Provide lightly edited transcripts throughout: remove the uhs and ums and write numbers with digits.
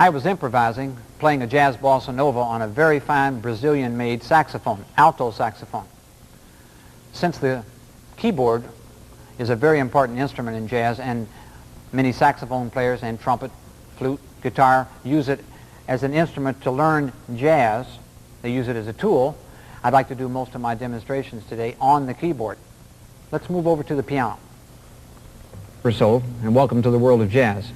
I was improvising, playing a jazz bossa nova on a very fine Brazilian-made saxophone, alto saxophone. Since the keyboard is a very important instrument in jazz, and many saxophone players and trumpet, flute, guitar use it as an instrument to learn jazz, they use it as a tool, I'd like to do most of my demonstrations today on the keyboard. Let's move over to the piano. And welcome to the world of jazz.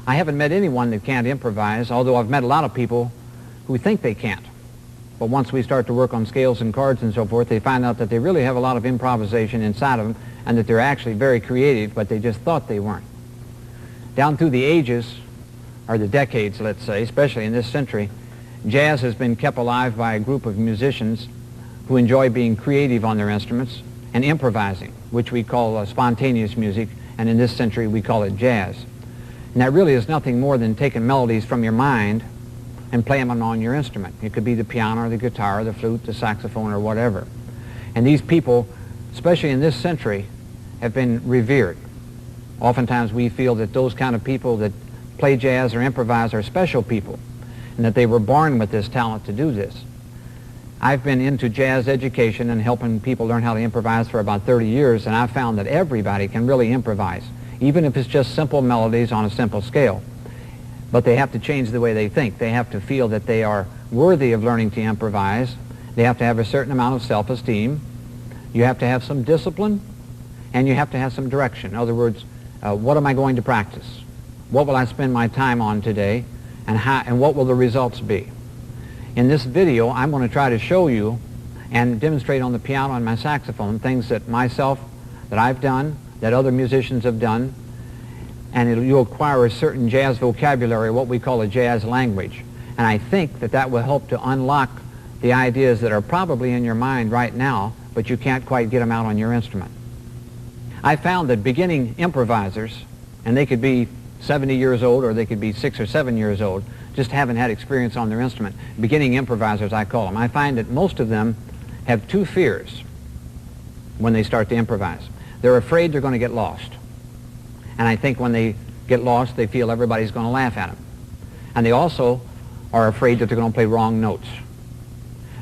I haven't met anyone that can't improvise, although I've met a lot of people who think they can't. But once we start to work on scales and chords and so forth, they find out that they really have a lot of improvisation inside of them and that they're actually very creative, but they just thought they weren't. Down through the ages, or the decades, let's say, especially in this century, jazz has been kept alive by a group of musicians who enjoy being creative on their instruments and improvising, which we call spontaneous music, and in this century we call it jazz. And that really is nothing more than taking melodies from your mind and playing them on your instrument. It could be the piano or the guitar or the flute, the saxophone or whatever. And these people, especially in this century, have been revered. Oftentimes we feel that those kind of people that play jazz or improvise are special people and that they were born with this talent to do this. I've been into jazz education and helping people learn how to improvise for about 30 years, and I've found that everybody can really improvise, even if it's just simple melodies on a simple scale. But they have to change the way they think. They have to feel that they are worthy of learning to improvise. They have to have a certain amount of self-esteem. You have to have some discipline, and you have to have some direction. In other words, what am I going to practice? What will I spend my time on today, and what will the results be? In this video, I'm going to try to show you and demonstrate on the piano and my saxophone things that I've done, that other musicians have done, and you'll acquire a certain jazz vocabulary, what we call a jazz language. And I think that that will help to unlock the ideas that are probably in your mind right now, but you can't quite get them out on your instrument. I found that beginning improvisers, and they could be 70 years old or they could be 6 or 7 years old, just haven't had experience on their instrument. Beginning improvisers, I call them. I find that most of them have two fears when they start to improvise. They're afraid they're going to get lost. And I think when they get lost, they feel everybody's going to laugh at them. And they also are afraid that they're going to play wrong notes.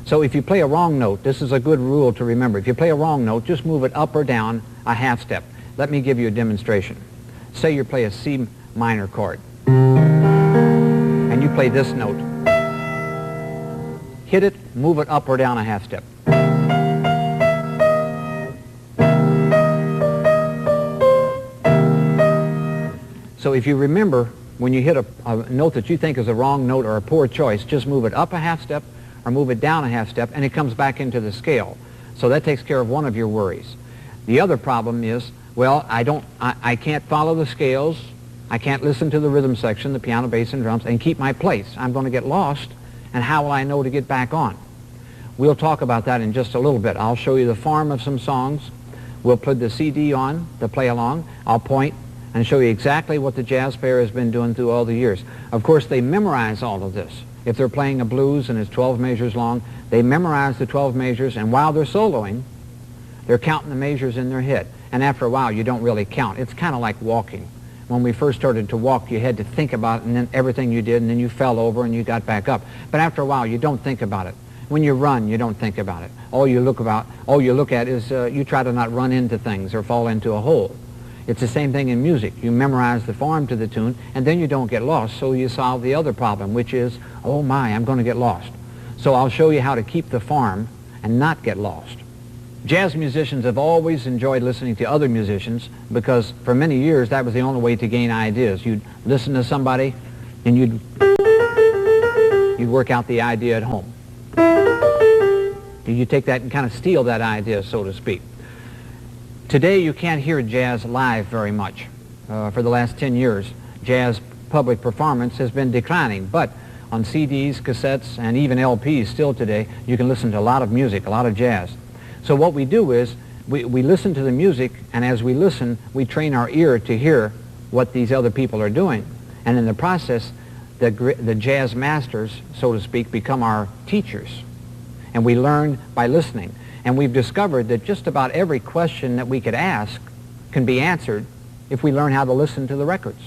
So if you play a wrong note, this is a good rule to remember. If you play a wrong note, just move it up or down a half step. Let me give you a demonstration. Say you play a C minor chord, and you play this note. Hit it, move it up or down a half step. So if you remember, when you hit a note that you think is a wrong note or a poor choice, just move it up a half step or move it down a half step, and it comes back into the scale. So that takes care of one of your worries. The other problem is, well, I can't follow the scales, I can't listen to the rhythm section, the piano, bass, and drums, and keep my place. I'm going to get lost, and how will I know to get back on? We'll talk about that in just a little bit. I'll show you the form of some songs. We'll put the CD on to play along. I'll point and show you exactly what the jazz player has been doing through all the years. Of course, they memorize all of this. If they're playing a blues and it's 12 measures long, they memorize the 12 measures, and while they're soloing, they're counting the measures in their head. And after a while, you don't really count. It's kind of like walking. When we first started to walk, you had to think about it, and then everything you did, and then you fell over and you got back up. But after a while, you don't think about it. When you run, you don't think about it. All you look at is you try to not run into things or fall into a hole. It's the same thing in music. You memorize the form to the tune, and then you don't get lost, so you solve the other problem, which is, oh my, I'm going to get lost. So I'll show you how to keep the form and not get lost. Jazz musicians have always enjoyed listening to other musicians because for many years that was the only way to gain ideas. You'd listen to somebody and you'd work out the idea at home. You take that and kind of steal that idea, so to speak. Today you can't hear jazz live very much. For the last 10 years, jazz public performance has been declining, but on CDs, cassettes, and even LPs still today, you can listen to a lot of music, a lot of jazz. So what we do is we listen to the music, and as we listen, we train our ear to hear what these other people are doing. And in the process, the jazz masters, so to speak, become our teachers. And we learn by listening. And we've discovered that just about every question that we could ask can be answered if we learn how to listen to the records.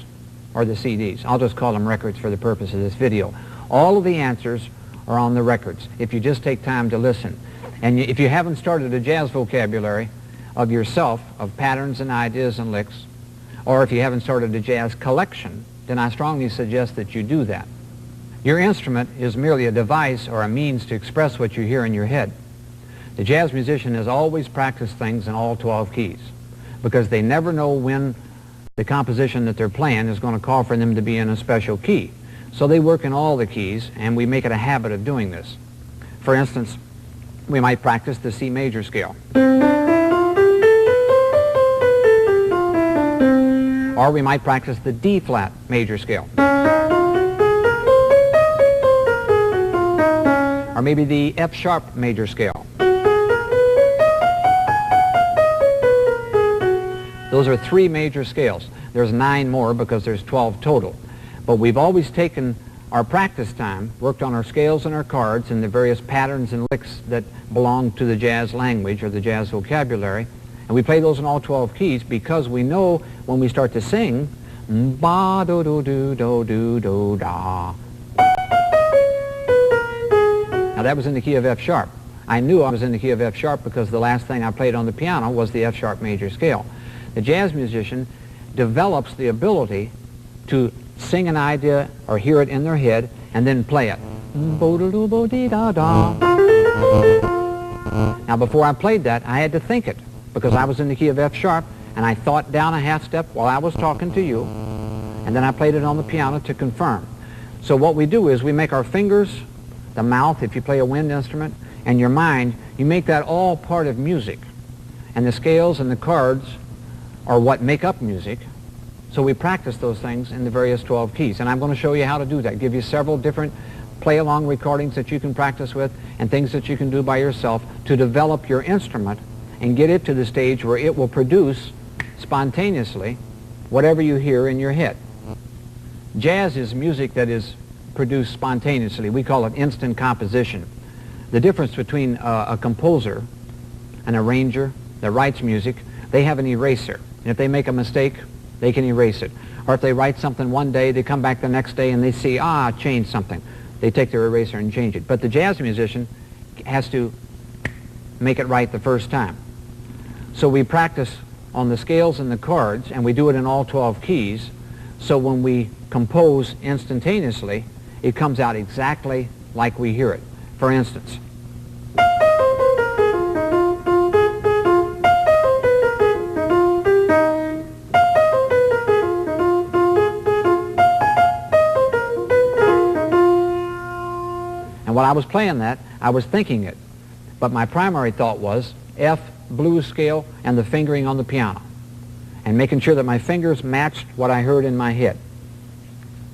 or the CDs. I'll just call them records for the purpose of this video. All of the answers are on the records if you just take time to listen. And if you haven't started a jazz vocabulary of yourself, of patterns and ideas and licks, or if you haven't started a jazz collection, then I strongly suggest that you do that. Your instrument is merely a device or a means to express what you hear in your head. The jazz musician has always practiced things in all 12 keys because they never know when the composition that they're playing is going to call for them to be in a special key. So they work in all the keys, and we make it a habit of doing this. For instance, we might practice the C major scale. Or we might practice the D flat major scale. Or maybe the F sharp major scale. Those are 3 major scales. There's 9 more because there's 12 total. But we've always taken our practice time, worked on our scales and our chords and the various patterns and licks that belong to the jazz language or the jazz vocabulary, and we play those in all 12 keys because we know when we start to sing, ba do do do do do do da. Now that was in the key of F sharp. I knew I was in the key of F sharp because the last thing I played on the piano was the F sharp major scale. The jazz musician develops the ability to sing an idea or hear it in their head and then play it. Now before I played that, I had to think it because I was in the key of F sharp, and I thought down a half step while I was talking to you, and then I played it on the piano to confirm. So what we do is we make our fingers, the mouth if you play a wind instrument, and your mind, you make that all part of music. And the scales and the chords are what make up music. So we practice those things in the various 12 keys. And I'm going to show you how to do that, give you several different play-along recordings that you can practice with and things that you can do by yourself to develop your instrument and get it to the stage where it will produce spontaneously whatever you hear in your head. Jazz is music that is produced spontaneously. We call it instant composition. The difference between a composer, an arranger that writes music, they have an eraser. And if they make a mistake, they can erase it. Or if they write something one day, they come back the next day and they see, change something. They take their eraser and change it. But the jazz musician has to make it right the first time. So we practice on the scales and the chords, and we do it in all 12 keys, so when we compose instantaneously, it comes out exactly like we hear it. For instance, and while I was playing that, I was thinking it, but my primary thought was F, blues scale, and the fingering on the piano, and making sure that my fingers matched what I heard in my head.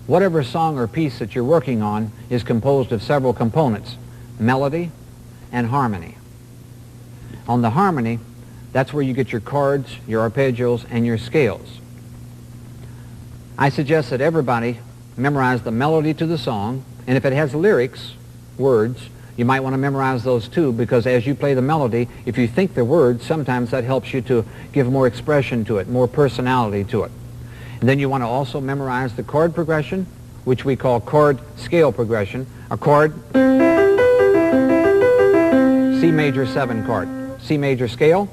Whatever song or piece that you're working on is composed of several components, melody and harmony. On the harmony, that's where you get your chords, your arpeggios, and your scales. I suggest that everybody memorize the melody to the song, and if it has lyrics, words, you might want to memorize those too, because as you play the melody, if you think the words, sometimes that helps you to give more expression to it, more personality to it. And then you want to also memorize the chord progression, which we call chord scale progression. A chord, C major 7 chord, C major scale,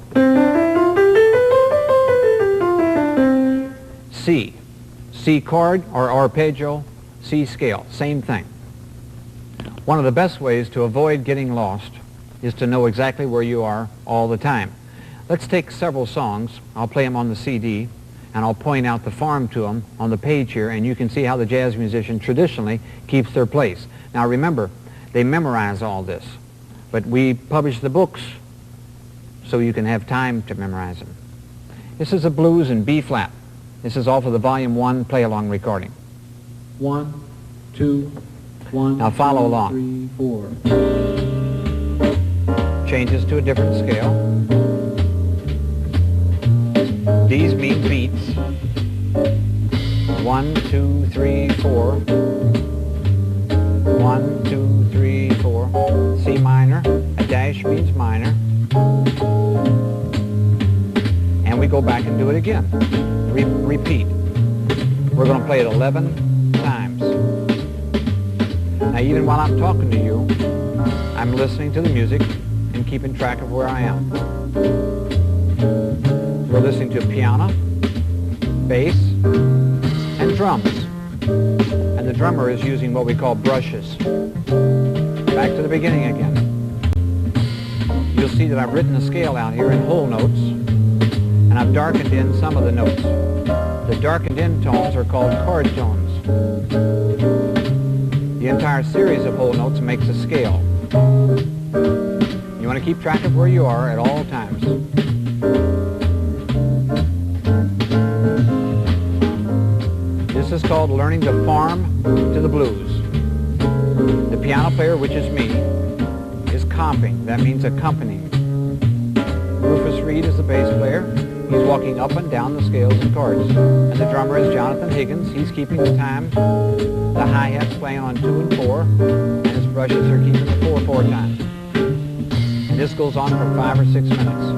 C, C chord or arpeggio, C scale, same thing. One of the best ways to avoid getting lost is to know exactly where you are all the time. Let's take several songs. I'll play them on the CD, and I'll point out the form to them on the page here, and you can see how the jazz musician traditionally keeps their place. Now remember, they memorize all this, but we publish the books so you can have time to memorize them. This is a blues in B flat. This is off of the Volume 1 play-along recording. 1, 2, 1, now follow 2, along. 3, 4. Changes to a different scale. These mean beats. 1, 2, 3, 4. 1, 2, 3, 4. C minor. A dash means minor. And we go back and do it again. Repeat. We're going to play it 11 times. Now, even while I'm talking to you, I'm listening to the music and keeping track of where I am. We're listening to piano, bass, and drums. And the drummer is using what we call brushes. Back to the beginning again. You'll see that I've written a scale out here in whole notes, and I've darkened in some of the notes. The darkened in tones are called chord tones. The entire series of whole notes makes a scale. You want to keep track of where you are at all times. This is called learning to farm to the blues. The piano player, which is me, is comping. That means accompanying. Rufus Reed is the bass player. He's walking up and down the scales and chords. And the drummer is Jonathan Higgins. He's keeping the time. The hi-hat's playing on 2 and 4, and his brushes are keeping the 4/4 time. And this goes on for 5 or 6 minutes.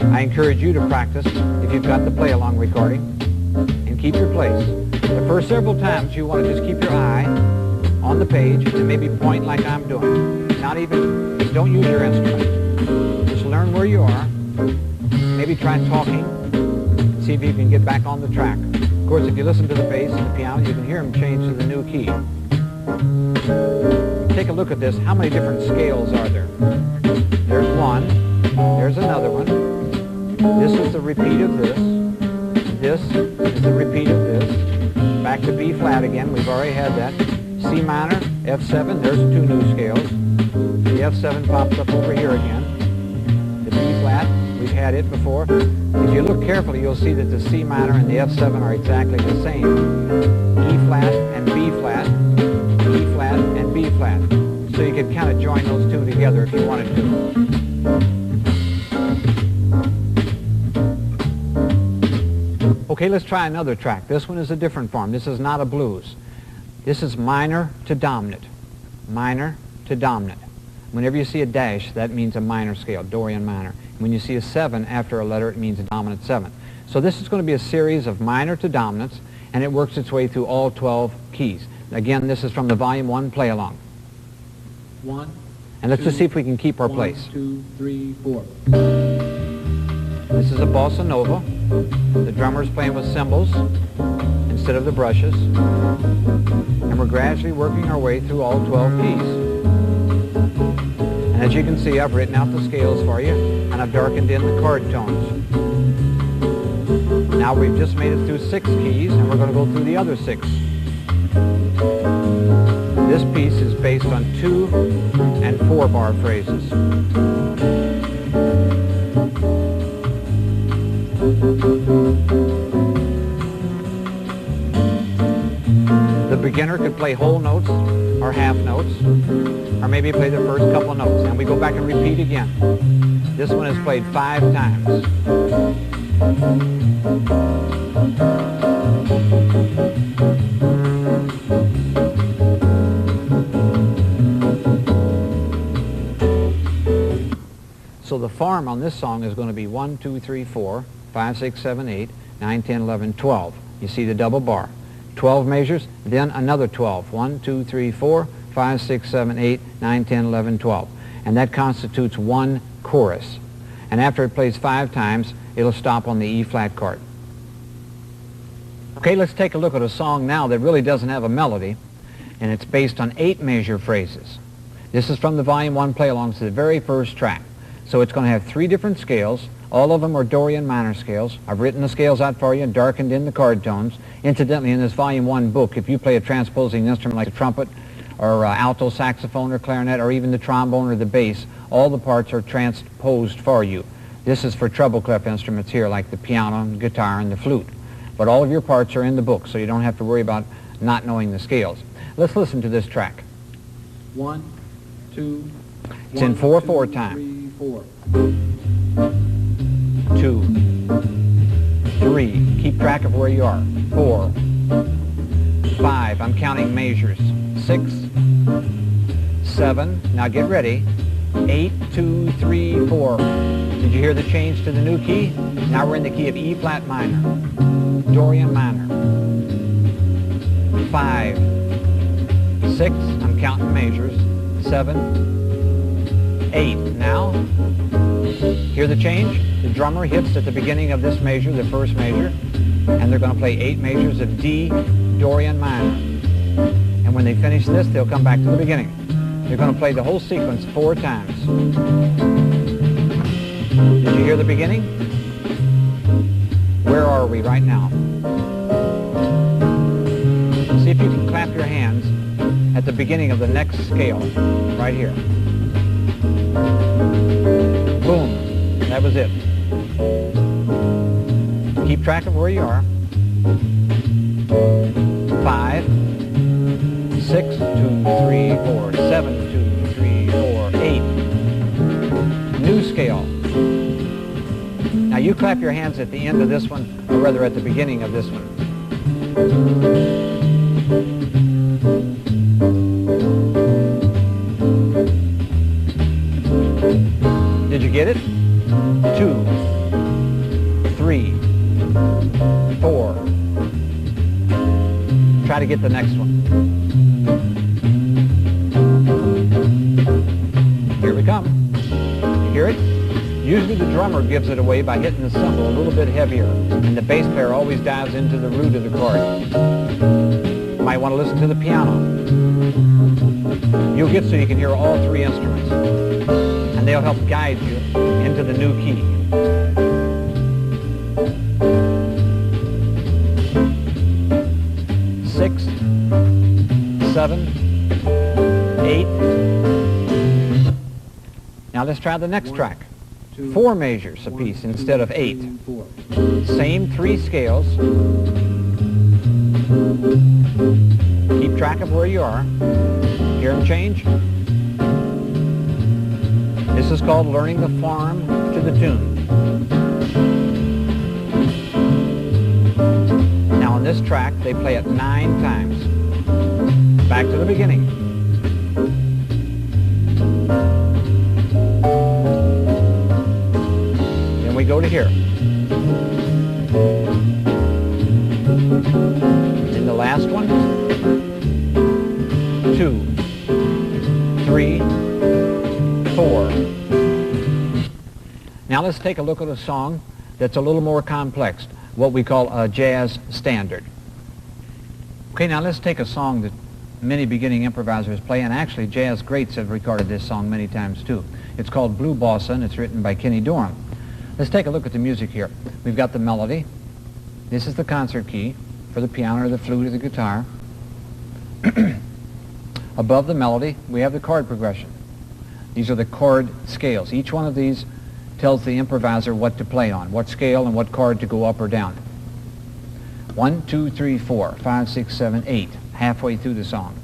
I encourage you to practice if you've got the play-along recording, and keep your place. The first several times you want to just keep your eye on the page and maybe point like I'm doing. Don't use your instrument. Just learn where you are. Maybe try talking. See if you can get back on the track. Of course, if you listen to the bass and the piano, you can hear them change to the new key. Take a look at this. How many different scales are there? There's one. There's another one. This is the repeat of this. This is the repeat of this. Back to B flat again. We've already had that. C minor, F7. There's 2 new scales. The F7 pops up over here again. The B flat, we've had it before. If you look carefully, you'll see that the C minor and the F7 are exactly the same. E flat and B flat, E flat and B flat. So you could kind of join those 2 together if you wanted to. Okay, let's try another track. This one is a different form. This is not a blues. This is minor to dominant. Minor to dominant. Whenever you see a dash, that means a minor scale, Dorian minor. When you see a 7 after a letter, it means a dominant 7. So this is going to be a series of minor to dominants, and it works its way through all 12 keys. Again, this is from the Volume 1 play-along. 1. And let's just see if we can keep our place. 1, 2, 3, 4. This is a bossa nova. The drummer's playing with cymbals instead of the brushes. And we're gradually working our way through all 12 keys. And as you can see, I've written out the scales for you, and I've darkened in the chord tones. Now we've just made it through 6 keys, and we're going to go through the other 6. This piece is based on 2 and 4 bar phrases. The beginner could play whole notes or half notes, or maybe play the first couple notes. And we go back and repeat again. This one is played 5 times. So the form on this song is going to be 1, 2, 3, 4, 5, 6, 7, 8, 9, 10, 11, 12. You see the double bar. 12 measures, then another 12. 1, 2, 3, 4, 5, 6, 7, 8, 9, 10, 11, 12. And that constitutes 1 chorus. And after it plays 5 times, it'll stop on the E flat chord. Okay, let's take a look at a song now that really doesn't have a melody, and it's based on 8 measure phrases. This is from the Volume 1 play-along to the very first track. So it's going to have 3 different scales. All of them are Dorian minor scales. I've written the scales out for you and darkened in the chord tones. Incidentally, in this Volume 1 book, if you play a transposing instrument like the trumpet or alto saxophone or clarinet or even the trombone or the bass, all the parts are transposed for you. This is for treble clef instruments here like the piano, the guitar, and the flute. But all of your parts are in the book, so you don't have to worry about not knowing the scales. Let's listen to this track. 1, 2, It's in 4/4 time. 3, 4. 2, 3, keep track of where you are. 4, 5, I'm counting measures. 6, 7, now get ready. 8, 2, 3, 4. Did you hear the change to the new key? Now we're in the key of E flat minor, Dorian minor. 5, 6, I'm counting measures, 7, 8. Now, hear the change? The drummer hits at the beginning of this measure, the first measure, and they're going to play 8 measures of D, Dorian minor. And when they finish this, they'll come back to the beginning. They're going to play the whole sequence 4 times. Did you hear the beginning? Where are we right now? See if you can clap your hands at the beginning of the next scale, right here. Boom. That was it. Keep track of where you are. 5, 6, 2, 3, 4, 7, 2, 3, 4, 8. New scale. Now you clap your hands at the end of this one, or rather at the beginning of this one. Did you get it? 2, 3, 4. Try to get the next one. Here we come. You hear it? Usually the drummer gives it away by hitting the cymbal a little bit heavier, and the bass player always dives into the root of the chord. You might want to listen to the piano. You'll get so you can hear all 3 instruments, and they'll help guide you into the new key. Six, 7, 8. Now let's try the next track. 4 measures apiece instead of 8. Same 3 scales. Keep track of where you are. Hear them change? This is called learning the form to the tune. Now on this track, they play it 9 times. Back to the beginning. Then we go to here. In the last one, 2, 3, 4. Now let's take a look at a song that's a little more complex, what we call a jazz standard. Okay, now let's take a song that many beginning improvisers play, and actually jazz greats have recorded this song many times too. It's called Blue Bossa, and it's written by Kenny Dorham. Let's take a look at the music here. We've got the melody. This is the concert key for the piano or the flute or the guitar. Above the melody, we have the chord progression. These are the chord scales. Each one of these tells the improviser what to play on, what scale and what chord to go up or down. 1, 2, 3, 4, 5, 6, 7, 8, halfway through the song.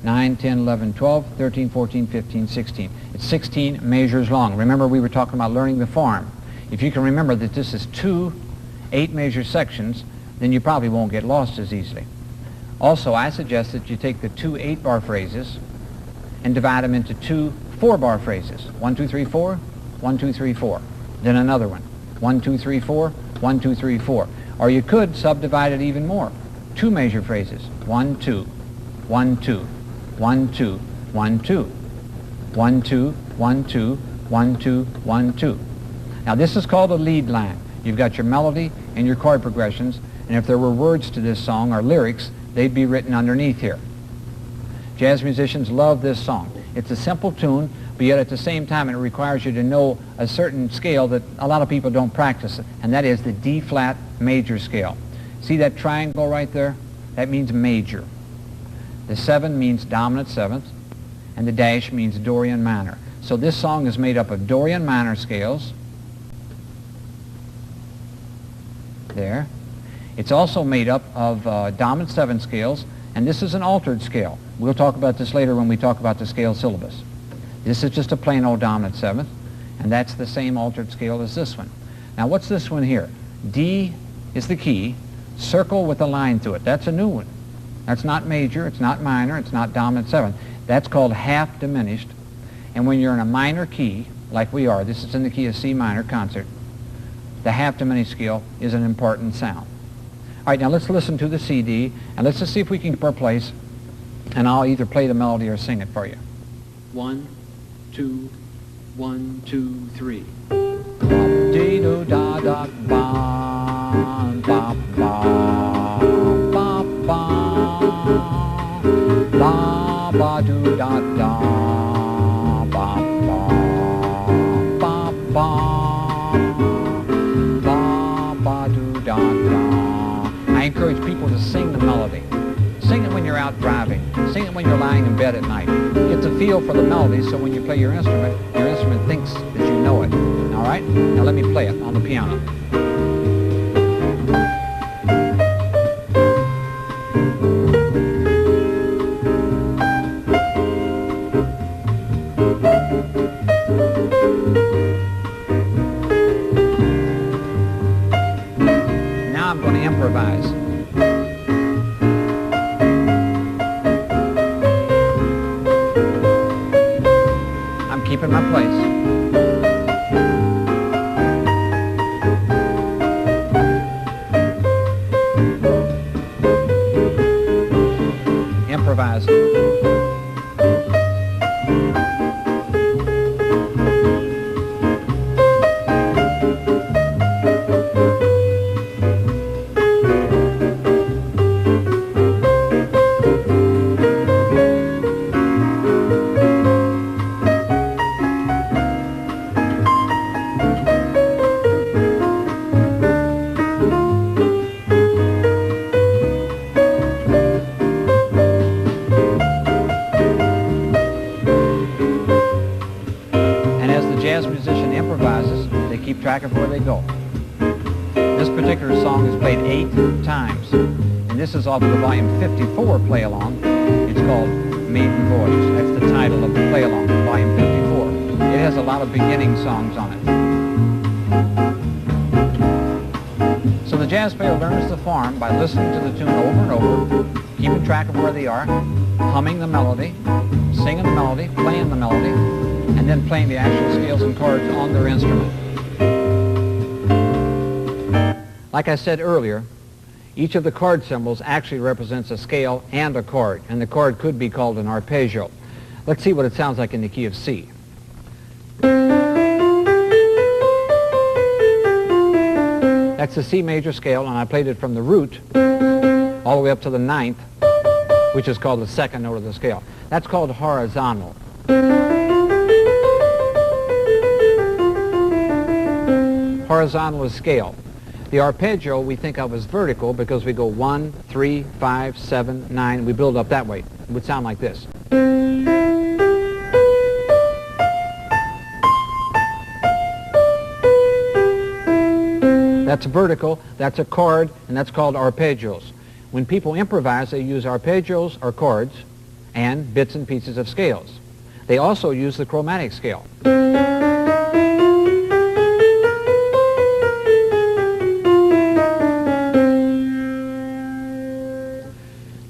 9, 10, 11, 12, 13, 14, 15, 16. It's 16 measures long. Remember, we were talking about learning the form. If you can remember that this is 2 8-measure sections, then you probably won't get lost as easily. Also, I suggest that you take the 2 8-bar phrases and divide them into 2 4-bar phrases. 1, 2, 3, 4, 1, 2, 3, 4. Then another one. 1, 2, 3, 4, 1, 2, 3, 4. Or you could subdivide it even more. 2-measure phrases. 1, 2, 1, 2, 1, 2, 1, 2. 1, 2, 1, 2, 1, 2, 1, 2. Now this is called a lead line. You've got your melody and your chord progressions, and if there were words to this song or lyrics, they'd be written underneath here. Jazz musicians love this song. It's a simple tune, but yet at the same time it requires you to know a certain scale that a lot of people don't practice, and that is the D-flat major scale. See that triangle right there? That means major. The 7 means dominant 7th, and the dash means Dorian minor. So this song is made up of Dorian minor scales. There. It's also made up of dominant 7 scales, and this is an altered scale. We'll talk about this later when we talk about the scale syllabus. This is just a plain old dominant 7th, and that's the same altered scale as this one. Now what's this one here? D is the key, circle with a line through it. That's a new one. That's not major, it's not minor, it's not dominant 7th. That's called half diminished. And when you're in a minor key, like we are, this is in the key of C minor concert, the half diminished scale is an important sound. All right, now let's listen to the CD, and let's just see if we can keep our place, and I'll either play the melody or sing it for you. 1, 2, 1, 2, 3. Dee do da da ba ba ba ba ba ba ba do da da ba ba ba ba ba do da da. I encourage people to sing the melody. Sing it when you're out driving. Sing it when you're lying in bed at night. Get the feel for the melody so when you play your instrument thinks that you know it. All right? Now let me play it on the piano. Now I'm going to improvise. Keeping my place. Improvise. Jazz musician improvises, they keep track of where they go. This particular song is played 8 times, and this is off of the volume 54 play-along. It's called Maiden Voyage. That's the title of the play-along, volume 54. It has a lot of beginning songs on it. So the jazz player learns the form by listening to the tune over and over, keeping track of where they are, humming the melody, singing the melody, playing the melody, and then playing the actual scales and chords on their instrument. Like I said earlier, each of the chord symbols actually represents a scale and a chord, and the chord could be called an arpeggio. Let's see what it sounds like in the key of C. That's the C major scale, and I played it from the root all the way up to the 9th, which is called the 2nd note of the scale. That's called horizontal. Horizontal is scale. The arpeggio we think of as vertical because we go 1, 3, 5, 7, 9. We build up that way. It would sound like this. That's vertical, that's a chord, and that's called arpeggios. When people improvise, they use arpeggios or chords and bits and pieces of scales. They also use the chromatic scale.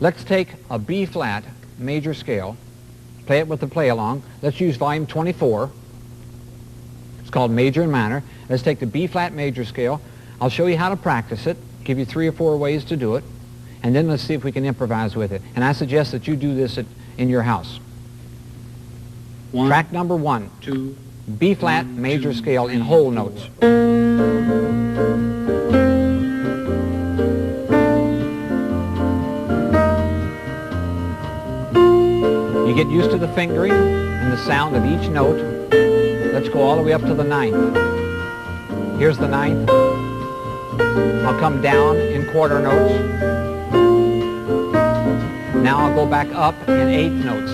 Let's take a B flat major scale, play it with the play along. Let's use volume 24. It's called major and minor. Let's take the B flat major scale. I'll show you how to practice it, give you 3 or 4 ways to do it, and then let's see if we can improvise with it. And I suggest that you do this in your house. Track number 1, 2, B flat 1, major 2, scale in 3, whole 4. notes. You get used to the fingering and the sound of each note. Let's go all the way up to the 9th. Here's the 9th. I'll come down in quarter notes. Now I'll go back up in 8th notes.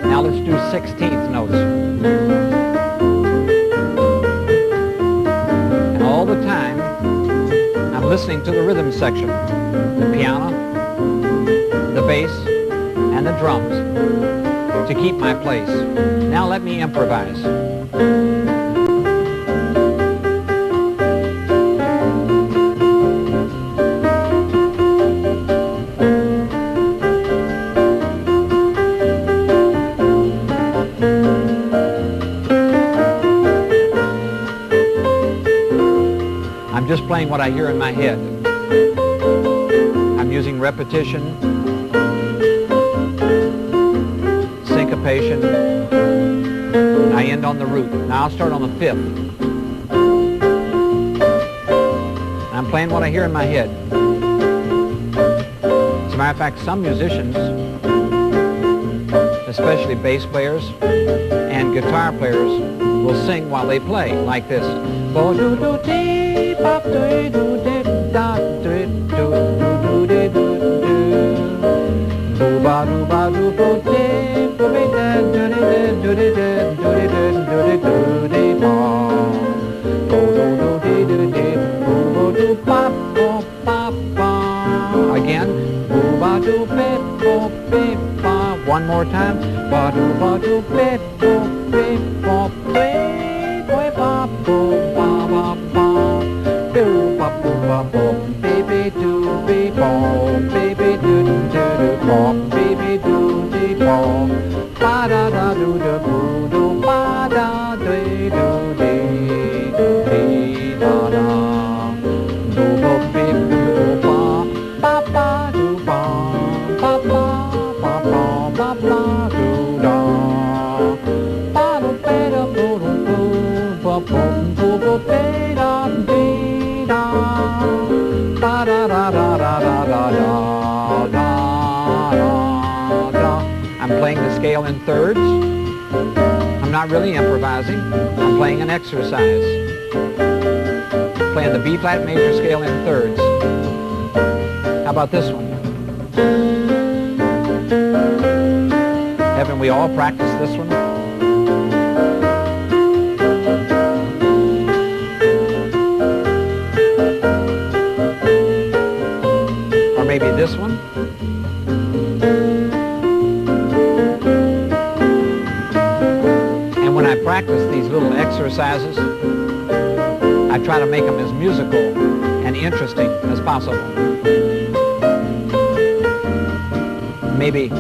Now let's do 16th notes. And all the time, I'm listening to the rhythm section, the piano, the bass, and the drums to keep my place. Now let me improvise. playing what I hear in my head. I'm using repetition, syncopation. I end on the root. Now I'll start on the fifth. I'm playing what I hear in my head. As a matter of fact, some musicians, especially bass players and guitar players, will sing while they play, like this. Again. One more time. I'm playing the scale in thirds. I'm not really improvising. I'm playing an exercise. Playing the B flat major scale in thirds. How about this one? Haven't we all practiced this one? Or maybe this one? And when I practice these little exercises, I try to make them as musical and interesting as possible. Maybe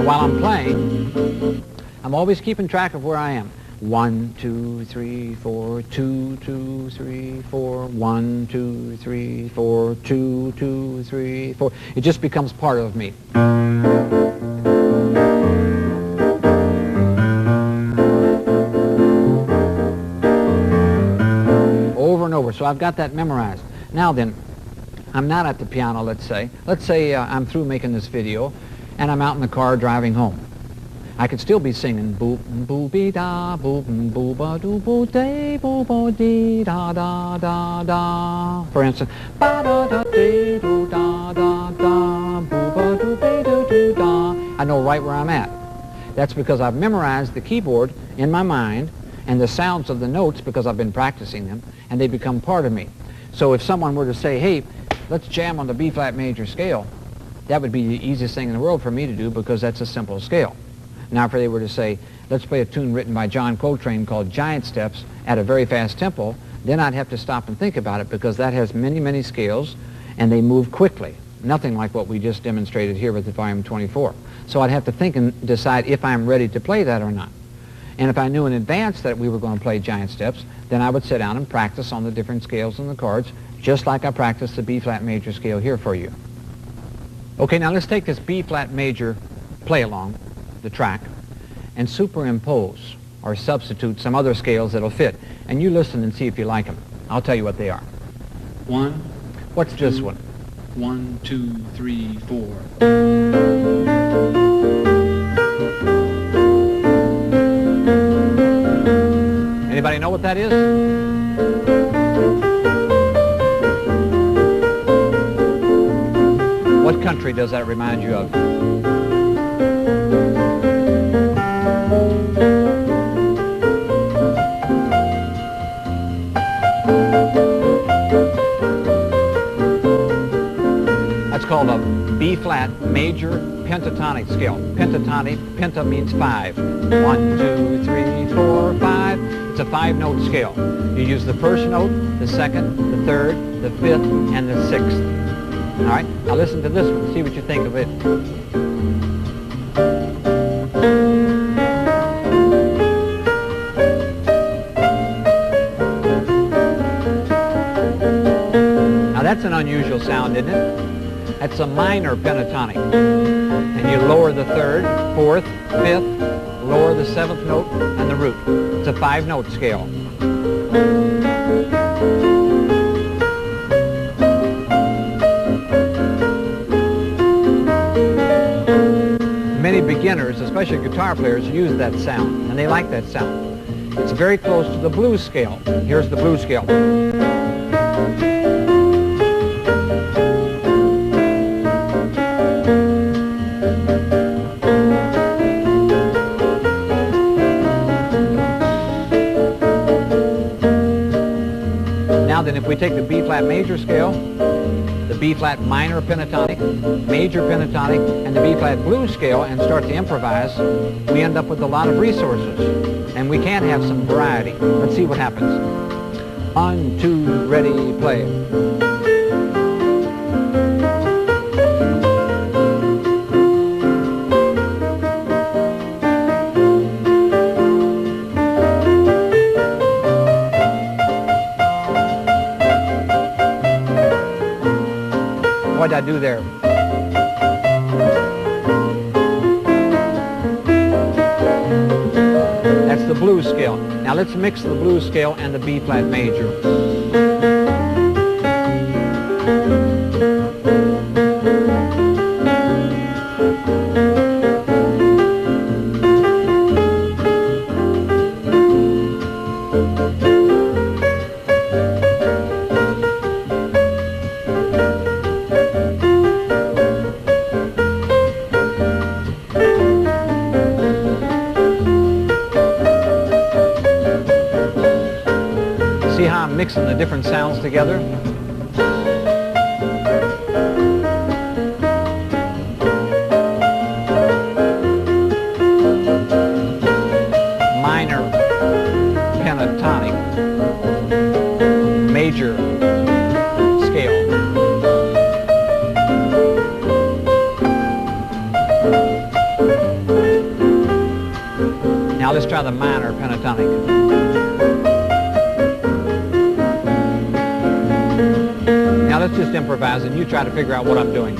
while I'm playing, I'm always keeping track of where I am. 1, 2, 3, 4, 2, 2, 3, 4, 1, 2, 3, 4, 2, 2, 3, 4. It just becomes part of me. Over and over. So I've got that memorized. Now then, I'm not at the piano, let's say. Let's say I'm through making this video, and I'm out in the car driving home. I could still be singing boop boo be da boop boo ba doo boo day boo bo dee da da da da. For instance, ba da da dee doo da da da boo ba doo be doo doo da. I know right where I'm at. That's because I've memorized the keyboard in my mind and the sounds of the notes because I've been practicing them, and they become part of me. So if someone were to say, hey, let's jam on the B flat major scale, that would be the easiest thing in the world for me to do because that's a simple scale. Now if they were to say, let's play a tune written by John Coltrane called Giant Steps at a very fast tempo, then I'd have to stop and think about it because that has many, many scales and they move quickly. Nothing like what we just demonstrated here with the volume 24. So I'd have to think and decide if I'm ready to play that or not. And if I knew in advance that we were going to play Giant Steps, then I would sit down and practice on the different scales and the chords, just like I practiced the B flat major scale here for you. Okay, now let's take this B flat major play along, the track, and superimpose or substitute some other scales that'll fit. And you listen and see if you like them. I'll tell you what they are. 1. What's this one? 1, 2, 3, 4. Anybody know what that is? What country does that remind you of? That's called a B B-flat major pentatonic scale. Pentatonic, penta means 5. 1, 2, 3, 4, 5. It's a 5-note scale. You use the first note, the second, the third, the fifth, and the 6th. All right, now listen to this one. See what you think of it. Now that's an unusual sound, isn't it? That's a minor pentatonic. And you lower the third, fourth, fifth, lower the 7th note, and the root. It's a 5-note scale. Many beginners, especially guitar players, use that sound, and they like that sound. It's very close to the blues scale. Here's the blues scale. Now then, if we take the B-flat major scale, the B-flat minor pentatonic, major pentatonic, and the B-flat blues scale and start to improvise, we end up with a lot of resources. And we can have some variety. Let's see what happens. 1, 2, ready, play. What did I do there? That's the blues scale. Now let's mix the blues scale and the B-flat major. See how I'm mixing the different sounds together? Minor pentatonic, major scale. Now let's try the minor pentatonic. Now let's just improvise and you try to figure out what I'm doing.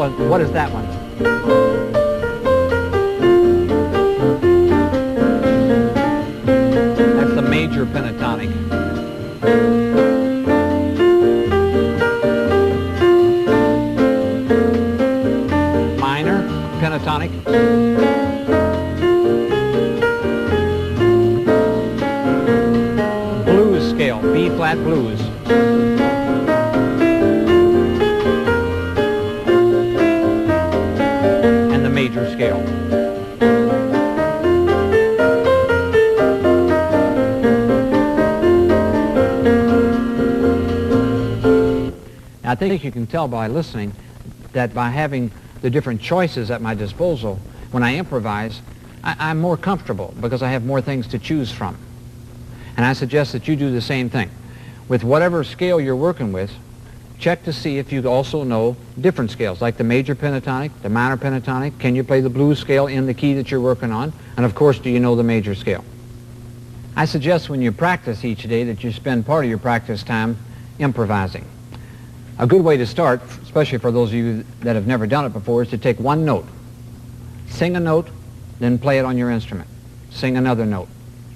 What is that one? That's the major pentatonic. Minor pentatonic. Blues scale, B-flat blues. Major scale. Now, I think you can tell by listening that by having the different choices at my disposal, when I improvise, I'm more comfortable because I have more things to choose from. And I suggest that you do the same thing. With whatever scale you're working with, check to see if you also know different scales, like the major pentatonic, the minor pentatonic. Can you play the blues scale in the key that you're working on? And of course, do you know the major scale? I suggest when you practice each day that you spend part of your practice time improvising. A good way to start, especially for those of you that have never done it before, is to take one note, sing a note, then play it on your instrument. Sing another note,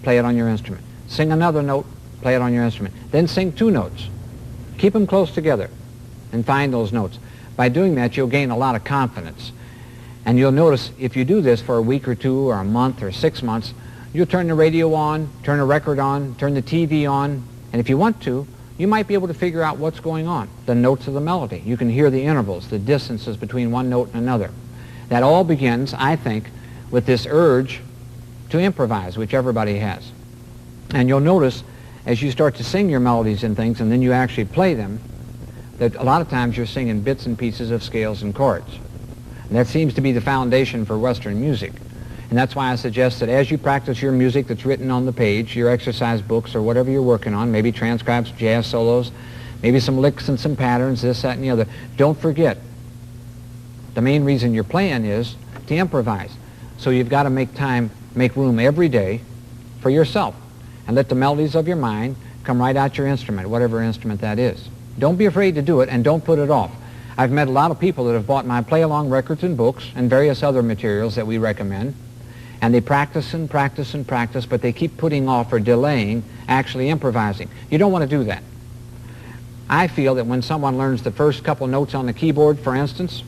play it on your instrument. Sing another note, play it on your instrument. Then sing 2 notes. Keep them close together and find those notes. By doing that, you'll gain a lot of confidence. And you'll notice if you do this for a week or 2 or a month or 6 months, you'll turn the radio on, turn a record on, turn the TV on, and if you want to, you might be able to figure out what's going on, the notes of the melody. You can hear the intervals, the distances between one note and another. That all begins, I think, with this urge to improvise, which everybody has. And you'll notice as you start to sing your melodies and things, and then you actually play them, that a lot of times you're singing bits and pieces of scales and chords. And that seems to be the foundation for Western music. And that's why I suggest that as you practice your music that's written on the page, your exercise books or whatever you're working on, maybe transcribes, jazz solos, maybe some licks and some patterns, this, that, and the other, don't forget, the main reason you're playing is to improvise. So you've got to make time, make room every day for yourself, and let the melodies of your mind come right out your instrument, whatever instrument that is. Don't be afraid to do it, and don't put it off. I've met a lot of people that have bought my play-along records and books and various other materials that we recommend, and they practice and practice and practice, but they keep putting off or delaying actually improvising. You don't want to do that. I feel that when someone learns the first couple notes on the keyboard, for instance,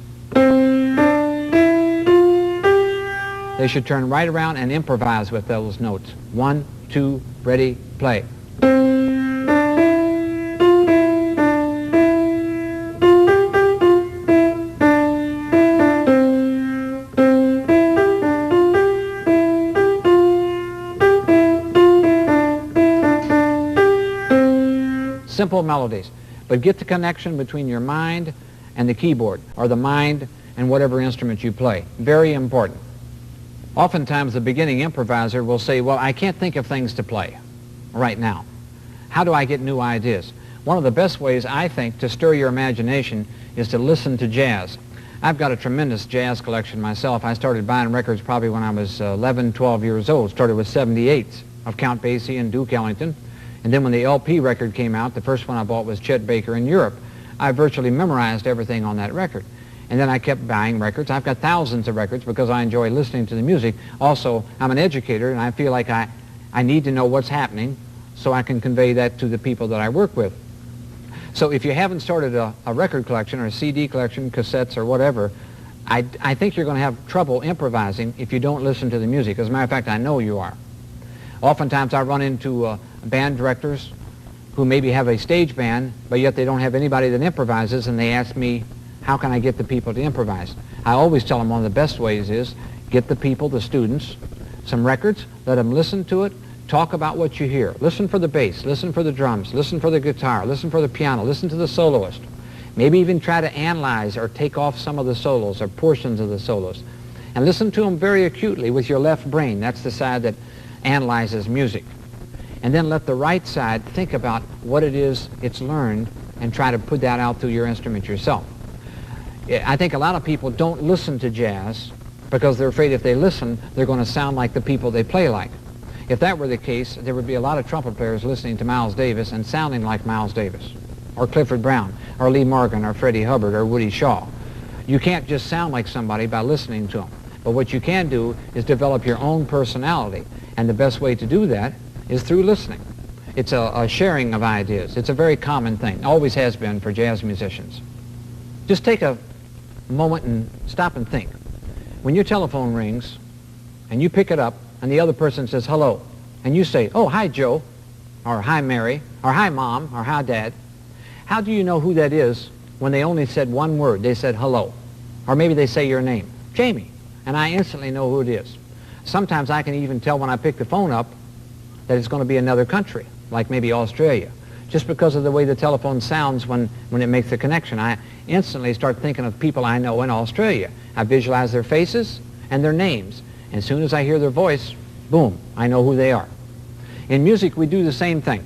they should turn right around and improvise with those notes. 1, 2, ready, play. Simple melodies, but get the connection between your mind and the keyboard, or the mind and whatever instrument you play. Very important. Oftentimes the beginning improviser will say, well, I can't think of things to play right now. How do I get new ideas? One of the best ways, I think, to stir your imagination is to listen to jazz. I've got a tremendous jazz collection myself. I started buying records probably when I was 11, 12 years old. Started with 78s of Count Basie and Duke Ellington. And then when the LP record came out, the first one I bought was Chet Baker in Europe. I virtually memorized everything on that record. And then I kept buying records. I've got thousands of records because I enjoy listening to the music. Also, I'm an educator, and I feel like I need to know what's happening so I can convey that to the people that I work with. So if you haven't started a record collection or a CD collection, cassettes or whatever, I think you're going to have trouble improvising if you don't listen to the music. As a matter of fact, I know you are. Oftentimes I run into band directors who maybe have a stage band, but yet they don't have anybody that improvises, and they ask me, how can I get the people to improvise? I always tell them one of the best ways is get the people, the students, some records, let them listen to it, talk about what you hear. Listen for the bass, listen for the drums, listen for the guitar, listen for the piano, listen to the soloist. Maybe even try to analyze or take off some of the solos or portions of the solos. And listen to them very acutely with your left brain. That's the side that analyzes music. And then let the right side think about what it is it's learned and try to put that out through your instrument yourself. I think a lot of people don't listen to jazz because they're afraid if they listen, they're going to sound like the people they play like. If that were the case, there would be a lot of trumpet players listening to Miles Davis and sounding like Miles Davis, or Clifford Brown, or Lee Morgan, or Freddie Hubbard, or Woody Shaw. You can't just sound like somebody by listening to them. But what you can do is develop your own personality. And the best way to do that is through listening. It's a sharing of ideas. It's a very common thing. Always has been for jazz musicians. Just take a moment and stop and think. When your telephone rings and you pick it up and the other person says hello, and you say, oh, hi, Joe, or hi, Mary, or hi, Mom, or hi, Dad, how do you know who that is when they only said one word? They said hello. Or maybe they say your name, Jamie, and I instantly know who it is. Sometimes I can even tell when I pick the phone up that it's going to be another country, like maybe Australia, just because of the way the telephone sounds when it makes the connection. I instantly start thinking of people I know in Australia. I visualize their faces and their names. And as soon as I hear their voice, boom, I know who they are. In music, we do the same thing.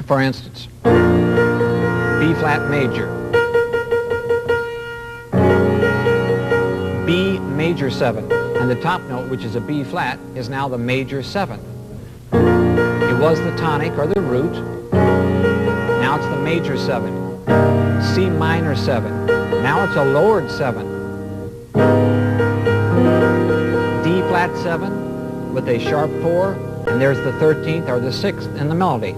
For instance, B-flat major, B major 7, and the top note, which is a B-flat, is now the major 7. It was the tonic or the root. Now it's the major 7. C minor 7. Now it's a lowered 7. D flat 7 with a sharp 4. And there's the 13th or the 6th in the melody.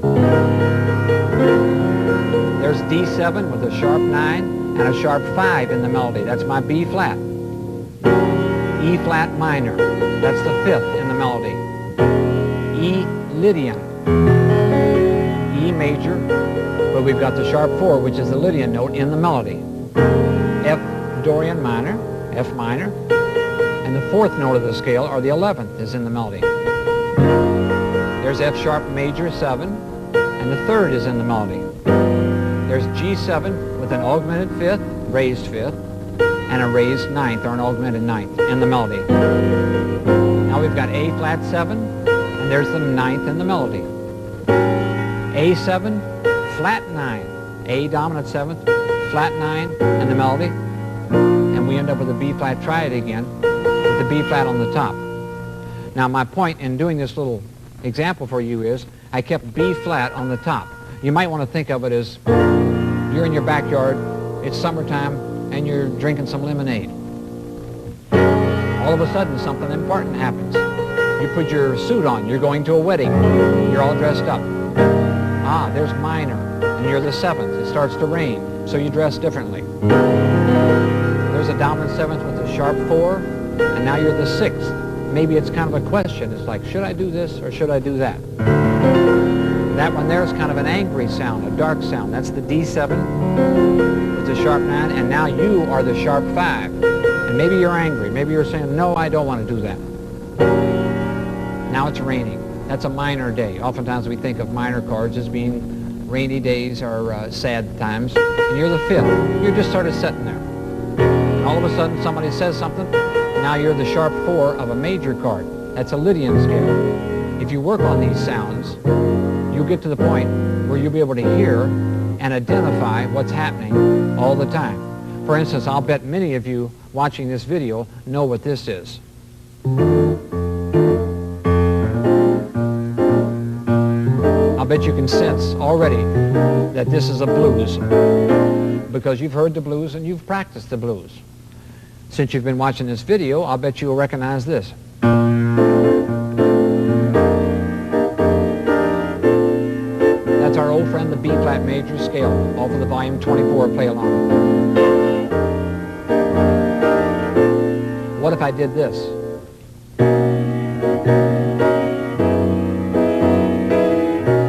There's D7 with a sharp 9 and a sharp 5 in the melody. That's my B flat. E flat minor. That's the 5th in the melody. E Lydian. E major, but we've got the sharp 4, which is the Lydian note in the melody. F Dorian minor, F minor, and the 4th note of the scale, or the 11th, is in the melody. There's F sharp major 7, and the 3rd is in the melody. There's G7 with an augmented 5th, raised 5th, and a raised 9th, or an augmented 9th, in the melody. Now we've got A flat 7, and there's the 9th in the melody. A7, flat 9, A dominant 7th, flat 9 in the melody, and we end up with a B flat triad again, with the B flat on the top. Now my point in doing this little example for you is I kept B flat on the top. You might want to think of it as you're in your backyard, it's summertime, and you're drinking some lemonade. All of a sudden something important happens. You put your suit on, you're going to a wedding, you're all dressed up. Ah, there's minor, and you're the 7th. It starts to rain, so you dress differently. There's a dominant 7th with a sharp 4, and now you're the 6th. Maybe it's kind of a question. It's like, should I do this or should I do that? That one there is kind of an angry sound, a dark sound. That's the D7 with the sharp 9, and now you are the sharp 5. And maybe you're angry. Maybe you're saying, no, I don't want to do that. Now it's raining. That's a minor day. Oftentimes we think of minor chords as being rainy days or sad times. And you're the 5th. You're just sort of sitting there. And all of a sudden somebody says something. Now you're the sharp 4 of a major chord. That's a Lydian scale. If you work on these sounds, you'll get to the point where you'll be able to hear and identify what's happening all the time. For instance, I'll bet many of you watching this video know what this is. I'll bet you can sense already that this is a blues because you've heard the blues and you've practiced the blues. Since you've been watching this video, I'll bet you'll recognize this. That's our old friend, the B flat major scale, off of the volume 24 play along. What if I did this?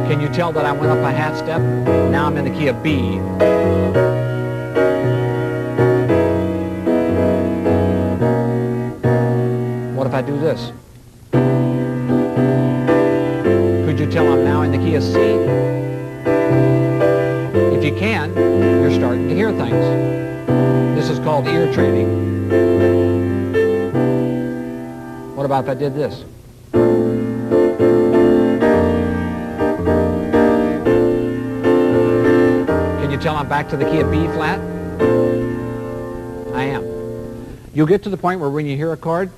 Can you tell that I went up a half step? Now I'm in the key of B. What if I do this? Could you tell I'm now in the key of C? If you can, you're starting to hear things. This is called ear training. What about if I did this? Can you tell I'm back to the key of B flat? I am. You'll get to the point where when you hear a chord,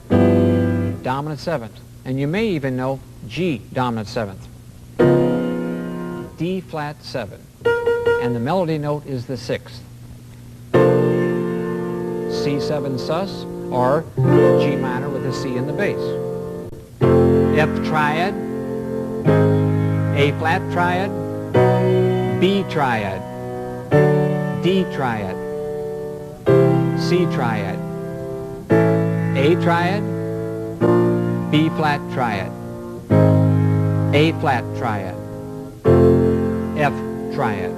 dominant 7th, and you may even know G dominant 7th, D flat 7, and the melody note is the 6th. C7 sus, or G minor with a C in the bass. F triad, A flat triad, B triad, D triad, C triad, A triad, B flat triad, A flat triad, F triad.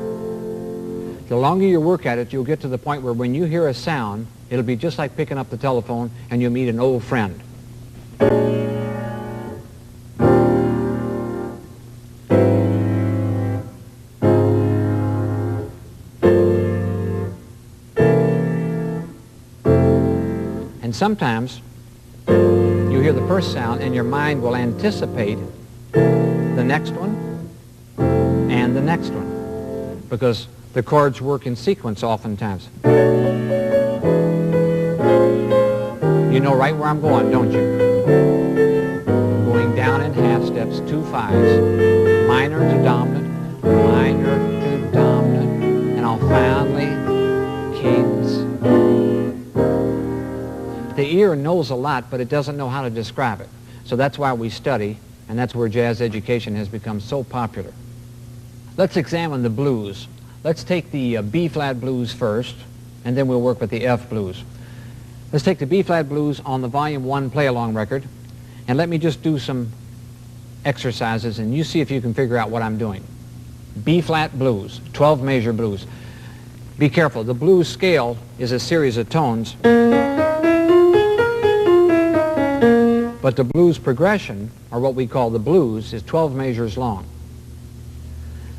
The longer you work at it, you'll get to the point where when you hear a sound, it'll be just like picking up the telephone and you'll meet an old friend. And sometimes you hear the first sound and your mind will anticipate the next one and the next one, because the chords work in sequence oftentimes. You know right where I'm going, don't you? Going down in half steps, 2 5s, minor to dominant, minor to dominant, and I'll finally cadence. The ear knows a lot, but it doesn't know how to describe it. So that's why we study And that's where jazz education has become so popular. Let's examine the blues. Let's take the B-flat blues first, and then we'll work with the F blues. Let's take the B-flat blues on the Volume 1 play-along record, and let me just do some exercises, and you see if you can figure out what I'm doing. B-flat blues, 12-measure blues. Be careful, the blues scale is a series of tones, but the blues progression, or what we call the blues, is 12 measures long.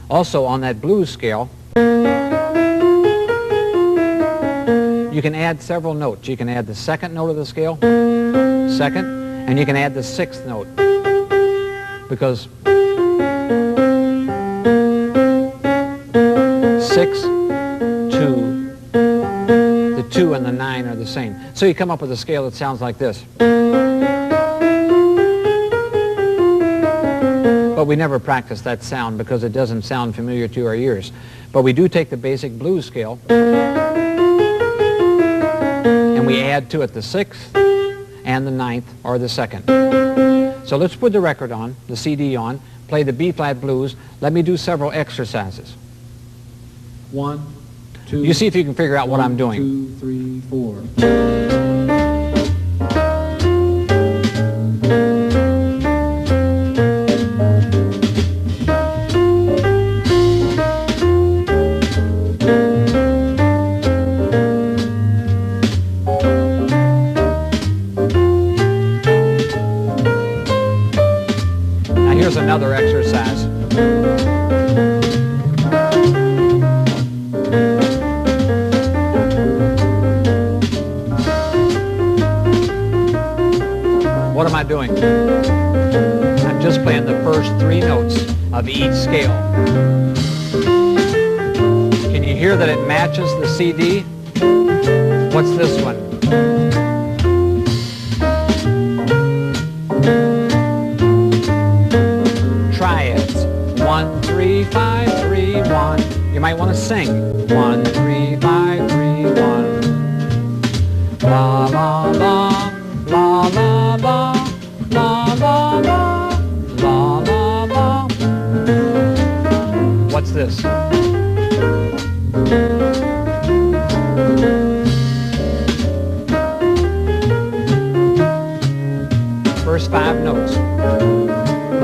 Also, on that blues scale, you can add several notes. You can add the second note of the scale, second, and you can add the sixth note, because 6, 2, the 2 and the 9 are the same. So you come up with a scale that sounds like this. But we never practice that sound because it doesn't sound familiar to our ears. But we do take the basic blues scale and we add to it the 6th and the 9th or the 2nd. So let's put the record on, the CD on, play the B-flat blues. Let me do several exercises. 1, 2. You see if you can figure out what I'm doing. 2, 3, 4. Here's another exercise. What am I doing? I'm just playing the first 3 notes of each scale. Can you hear that it matches the CD? What's this one? Triads. 1, 3, 5, 3, 1. You might want to sing. 1, 3, 5, 3, 1. La la la, la la la, la la la, la la la. What's this? First 5 notes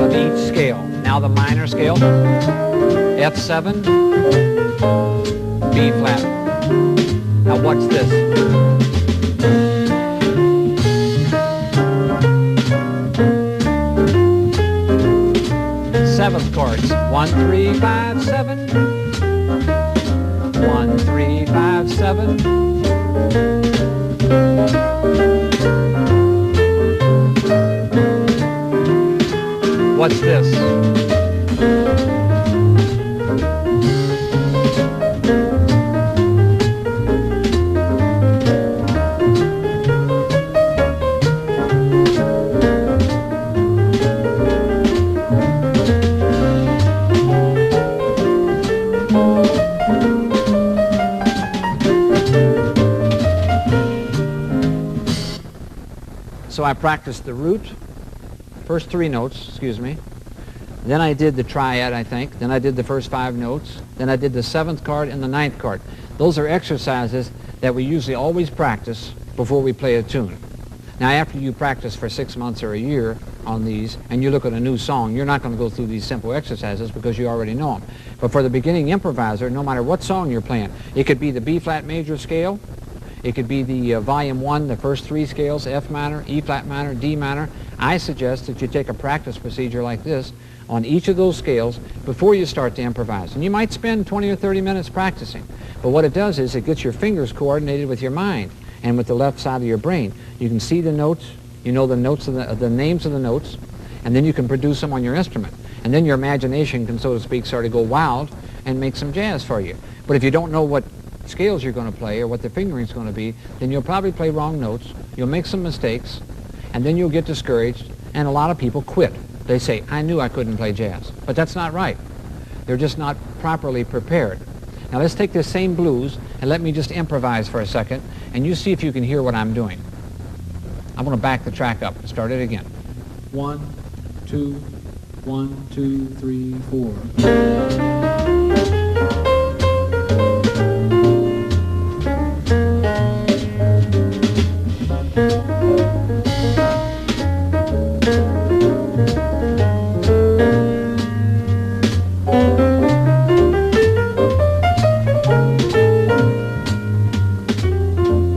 of each scale. Now the minor scale, F7, B flat. Now what's this? Seventh chords, 1, 3, 5, 7. 1, 3, 5, 7. What's this? So I practiced the root, first 3 notes, excuse me. Then I did the triad, I think. Then I did the first 5 notes. Then I did the 7th chord and the 9th chord. Those are exercises that we usually always practice before we play a tune. Now, after you practice for 6 months or a year on these, and you look at a new song, you're not going to go through these simple exercises because you already know them. But for the beginning improviser, no matter what song you're playing, it could be the B-flat major scale, it could be the Volume 1, the first 3 scales, F minor, E flat minor, D minor. I suggest that you take a practice procedure like this on each of those scales before you start to improvise. And you might spend 20 or 30 minutes practicing. But what it does is it gets your fingers coordinated with your mind and with the left side of your brain. You can see the notes, you know the notes of the names of the notes, and then you can produce them on your instrument. And then your imagination can, so to speak, sort of go wild and make some jazz for you. But if you don't know what scales you're going to play or what the fingering is going to be, then you'll probably play wrong notes, you'll make some mistakes, and then you'll get discouraged, and a lot of people quit. They say, I knew I couldn't play jazz. But that's not right. They're just not properly prepared. Now let's take this same blues and let me just improvise for a second, and you see if you can hear what I'm doing. I'm going to back the track up and start it again. 1, 2, 1, 2, 3, 4.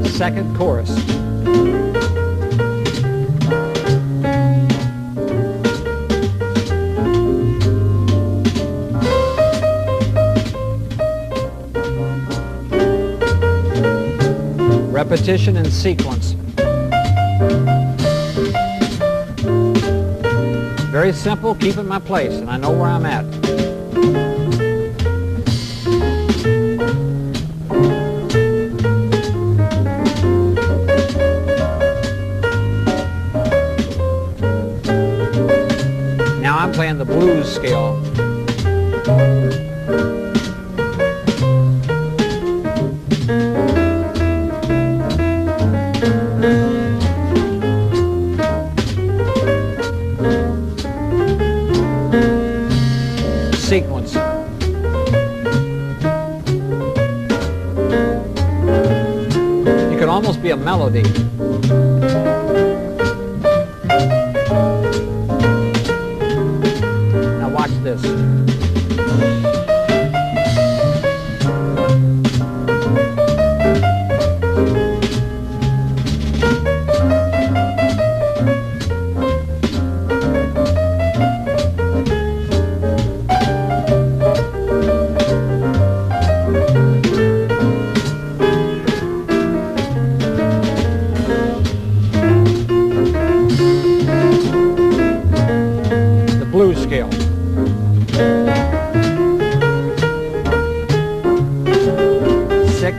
Second chorus. Repetition and sequence. Very simple, keep it in my place, and I know where I'm at. Now I'm playing the blues scale. Sequence. It could almost be a melody. Now watch this. Blues scale. Six.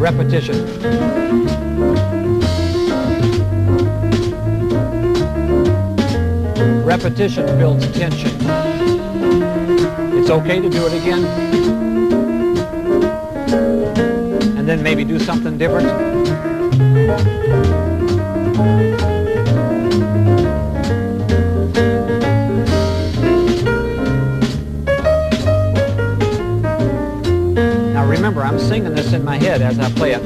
Repetition. Repetition builds tension. It's okay to do it again. And then maybe do something different. Now remember, I'm singing this in my head as I play it.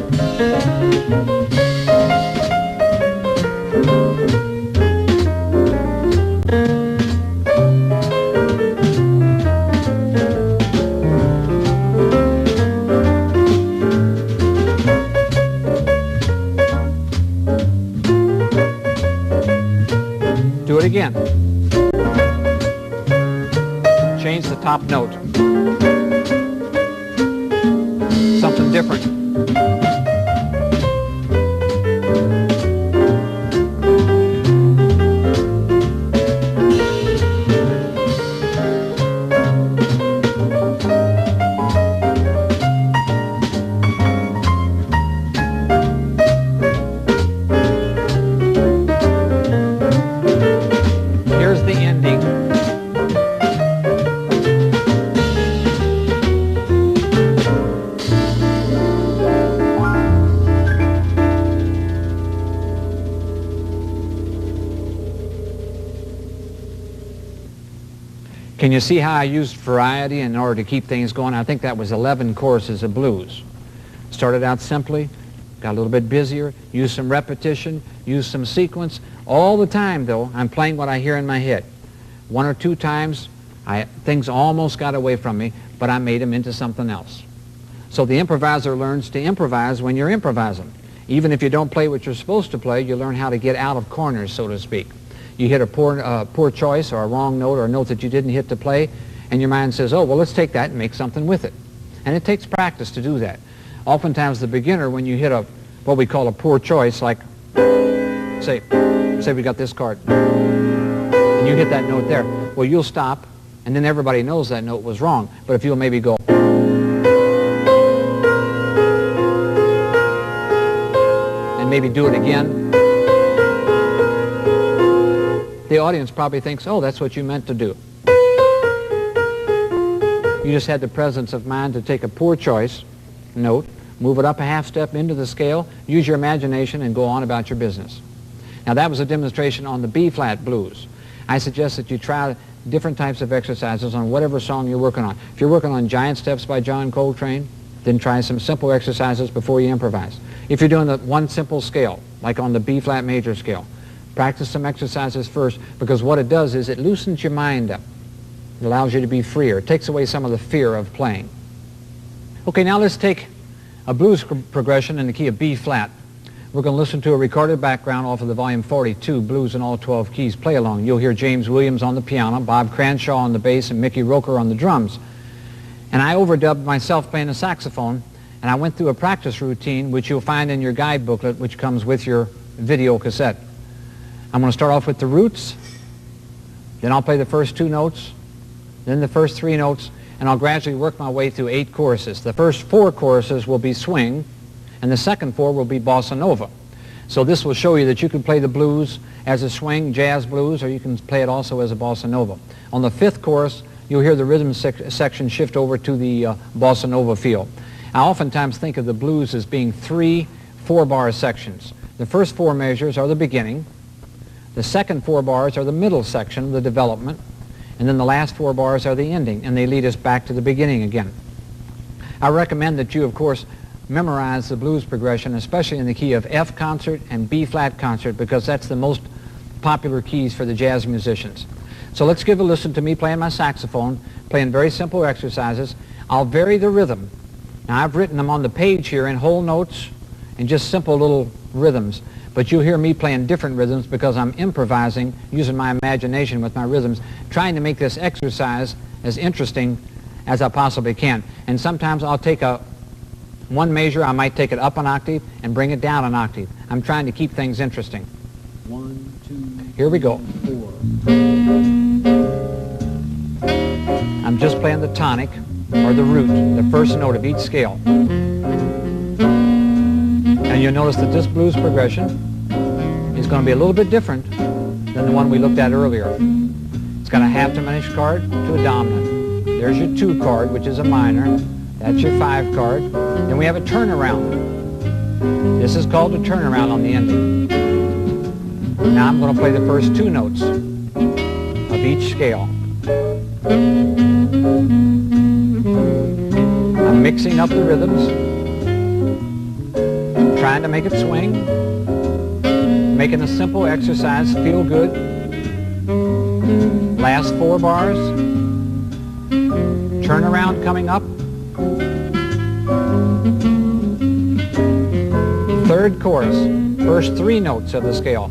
Do it again. Change the top note. Something different. Here's the ending. Can you see how I used variety in order to keep things going? I think that was 11 choruses of blues. Started out simply, got a little bit busier, used some repetition, used some sequence. All the time, though, I'm playing what I hear in my head. One or two times, things almost got away from me, but I made them into something else. So the improviser learns to improvise when you're improvising. Even if you don't play what you're supposed to play, you learn how to get out of corners, so to speak. You hit a poor choice or a wrong note or a note that you didn't hit to play, and your mind says, oh, well, let's take that and make something with it. And it takes practice to do that. Oftentimes the beginner, when you hit what we call a poor choice, like, say we got this card, and you you hit that note there. Well, you'll stop, and then everybody knows that note was wrong. But if you'll maybe go, and maybe do it again, the audience probably thinks, oh, that's what you meant to do. You just had the presence of mind to take a poor choice note, move it up a half step into the scale, use your imagination, and go on about your business. Now, that was a demonstration on the B-flat blues. I suggest that you try different types of exercises on whatever song you're working on. If you're working on Giant Steps by John Coltrane, then try some simple exercises before you improvise. If you're doing the one simple scale, like on the B-flat major scale, practice some exercises first, because what it does is it loosens your mind up. It allows you to be freer. It takes away some of the fear of playing. Okay, now let's take a blues progression in the key of B-flat. We're going to listen to a recorded background off of the volume 42, Blues in All 12 Keys Play Along. You'll hear James Williams on the piano, Bob Cranshaw on the bass, and Mickey Roker on the drums. And I overdubbed myself playing the saxophone, and I went through a practice routine, which you'll find in your guide booklet, which comes with your video cassette. I'm going to start off with the roots, then I'll play the first 2 notes, then the first 3 notes, and I'll gradually work my way through 8 choruses. The first 4 choruses will be swing, and the second 4 will be bossa nova. So this will show you that you can play the blues as a swing, jazz blues, or you can play it also as a bossa nova. On the 5th chorus, you'll hear the rhythm section shift over to the bossa nova feel. I oftentimes think of the blues as being 3 4-bar sections. The first 4 measures are the beginning, the second 4 bars are the middle section, the development, and then the last 4 bars are the ending, and they lead us back to the beginning again. I recommend that you, of course, memorize the blues progression, especially in the key of F concert and B-flat concert, because that's the most popular keys for the jazz musicians. So let's give a listen to me playing my saxophone, playing very simple exercises. I'll vary the rhythm. Now, I've written them on the page here in whole notes and just simple little rhythms, but you'll hear me playing different rhythms because I'm improvising, using my imagination with my rhythms, trying to make this exercise as interesting as I possibly can. And sometimes I'll take one measure, I might take it up an octave and bring it down an octave. I'm trying to keep things interesting. 1, 2, here we go. 4. I'm just playing the tonic, or the root, the first note of each scale. And you'll notice that this blues progression is going to be a little bit different than the one we looked at earlier. It's got a half diminished chord to a dominant. There's your 2 chord, which is a minor. That's your 5 chord. Then we have a turnaround. This is called a turnaround on the ending. Now I'm going to play the first 2 notes of each scale. I'm mixing up the rhythms, trying to make it swing, making a simple exercise feel good. Last 4 bars, turnaround coming up. 3rd chorus, first 3 notes of the scale.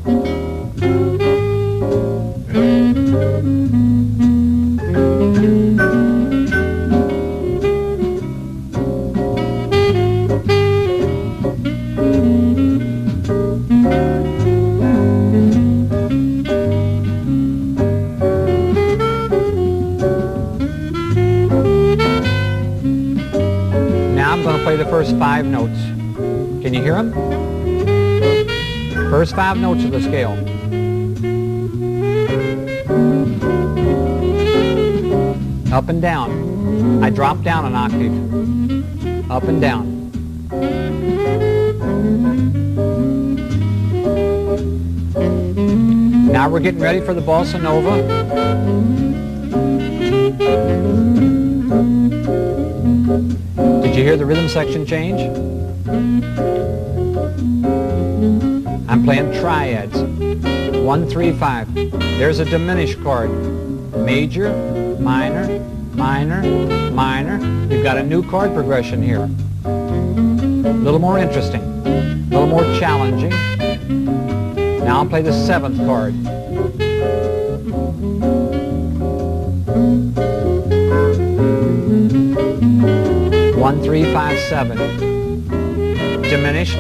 Now I'm going to play the first 5 notes. Can you hear them? First 5 notes of the scale. Up and down. I drop down an octave. Up and down. Now we're getting ready for the bossa nova. Did you hear the rhythm section change? I'm playing triads. 1, 3, 5. There's a diminished chord. Major, minor, minor, minor. We've got a new chord progression here. A little more interesting. A little more challenging. Now I'll play the 7th chord. One, 3, 5, 7. Diminished.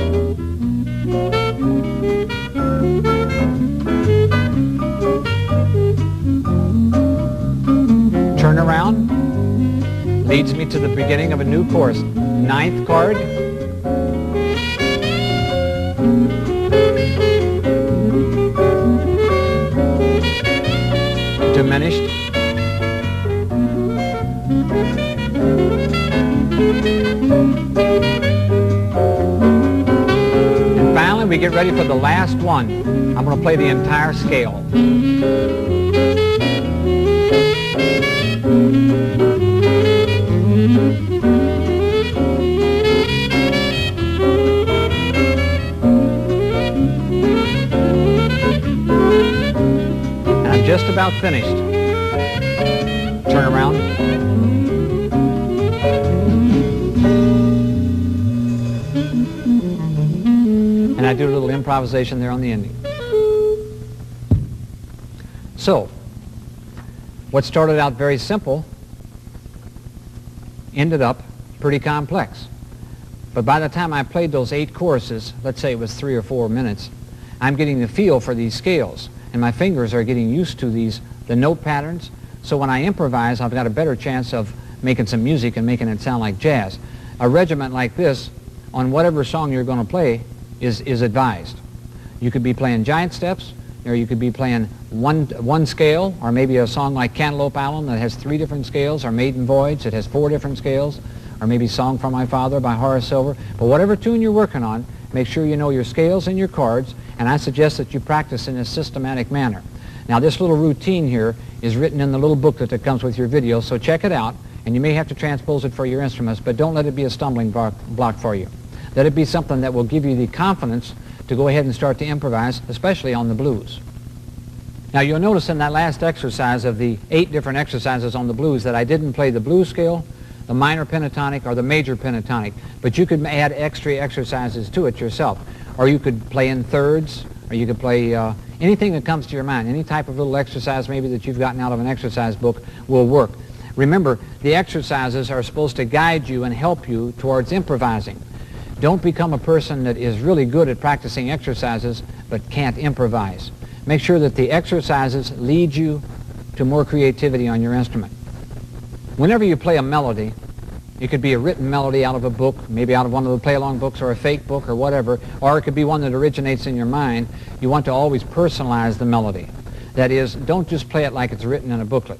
leads me to the beginning of a new chorus. Ninth chord, diminished, and finally we get ready for the last one. I'm going to play the entire scale. Just about finished. Turn around. And I do a little improvisation there on the ending. So, what started out very simple ended up pretty complex. But by the time I played those 8 choruses, let's say it was 3 or 4 minutes, I'm getting the feel for these scales. And my fingers are getting used to the note patterns. So when I improvise, I've got a better chance of making some music and making it sound like jazz. A regiment like this, on whatever song you're going to play, is advised. You could be playing giant steps, or you could be playing one scale, or maybe a song like Cantaloupe Island that has 3 different scales, or Maiden Voyage that has 4 different scales, or maybe Song for My Father by Horace Silver. But whatever tune you're working on, make sure you know your scales and your chords, and I suggest that you practice in a systematic manner. Now this little routine here is written in the little booklet that comes with your video, so check it out, and you may have to transpose it for your instruments, but don't let it be a stumbling block for you. Let it be something that will give you the confidence to go ahead and start to improvise, especially on the blues. Now you'll notice in that last exercise of the 8 different exercises on the blues that I didn't play the blues scale, the minor pentatonic, or the major pentatonic, but you could add extra exercises to it yourself. Or you could play in thirds, or you could play anything that comes to your mind. Any type of little exercise maybe that you've gotten out of an exercise book will work. Remember, the exercises are supposed to guide you and help you towards improvising. Don't become a person that is really good at practicing exercises but can't improvise. Make sure that the exercises lead you to more creativity on your instrument. Whenever you play a melody, it could be a written melody out of a book, maybe out of one of the play-along books or a fake book or whatever, or it could be one that originates in your mind. You want to always personalize the melody. That is, don't just play it like it's written in a booklet.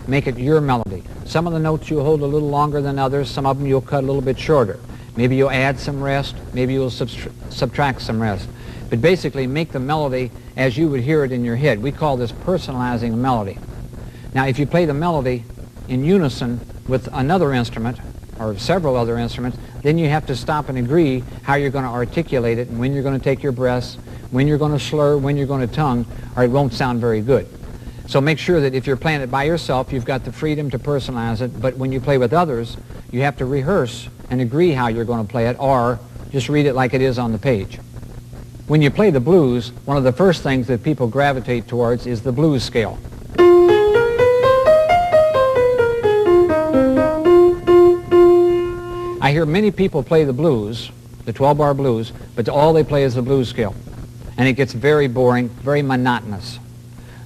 Make it your melody. Some of the notes you'll hold a little longer than others, some of them you'll cut a little bit shorter. Maybe you'll add some rest, maybe you'll subtract some rest. But basically make the melody as you would hear it in your head. We call this personalizing a melody. Now if you play the melody in unison with another instrument, or several other instruments, then you have to stop and agree how you're going to articulate it and when you're going to take your breaths, when you're going to slur, when you're going to tongue, or it won't sound very good. So make sure that if you're playing it by yourself, you've got the freedom to personalize it, but when you play with others, you have to rehearse and agree how you're going to play it, or just read it like it is on the page. When you play the blues, one of the first things that people gravitate towards is the blues scale. I hear many people play the blues, the 12-bar blues, but all they play is the blues scale. And it gets very boring, very monotonous.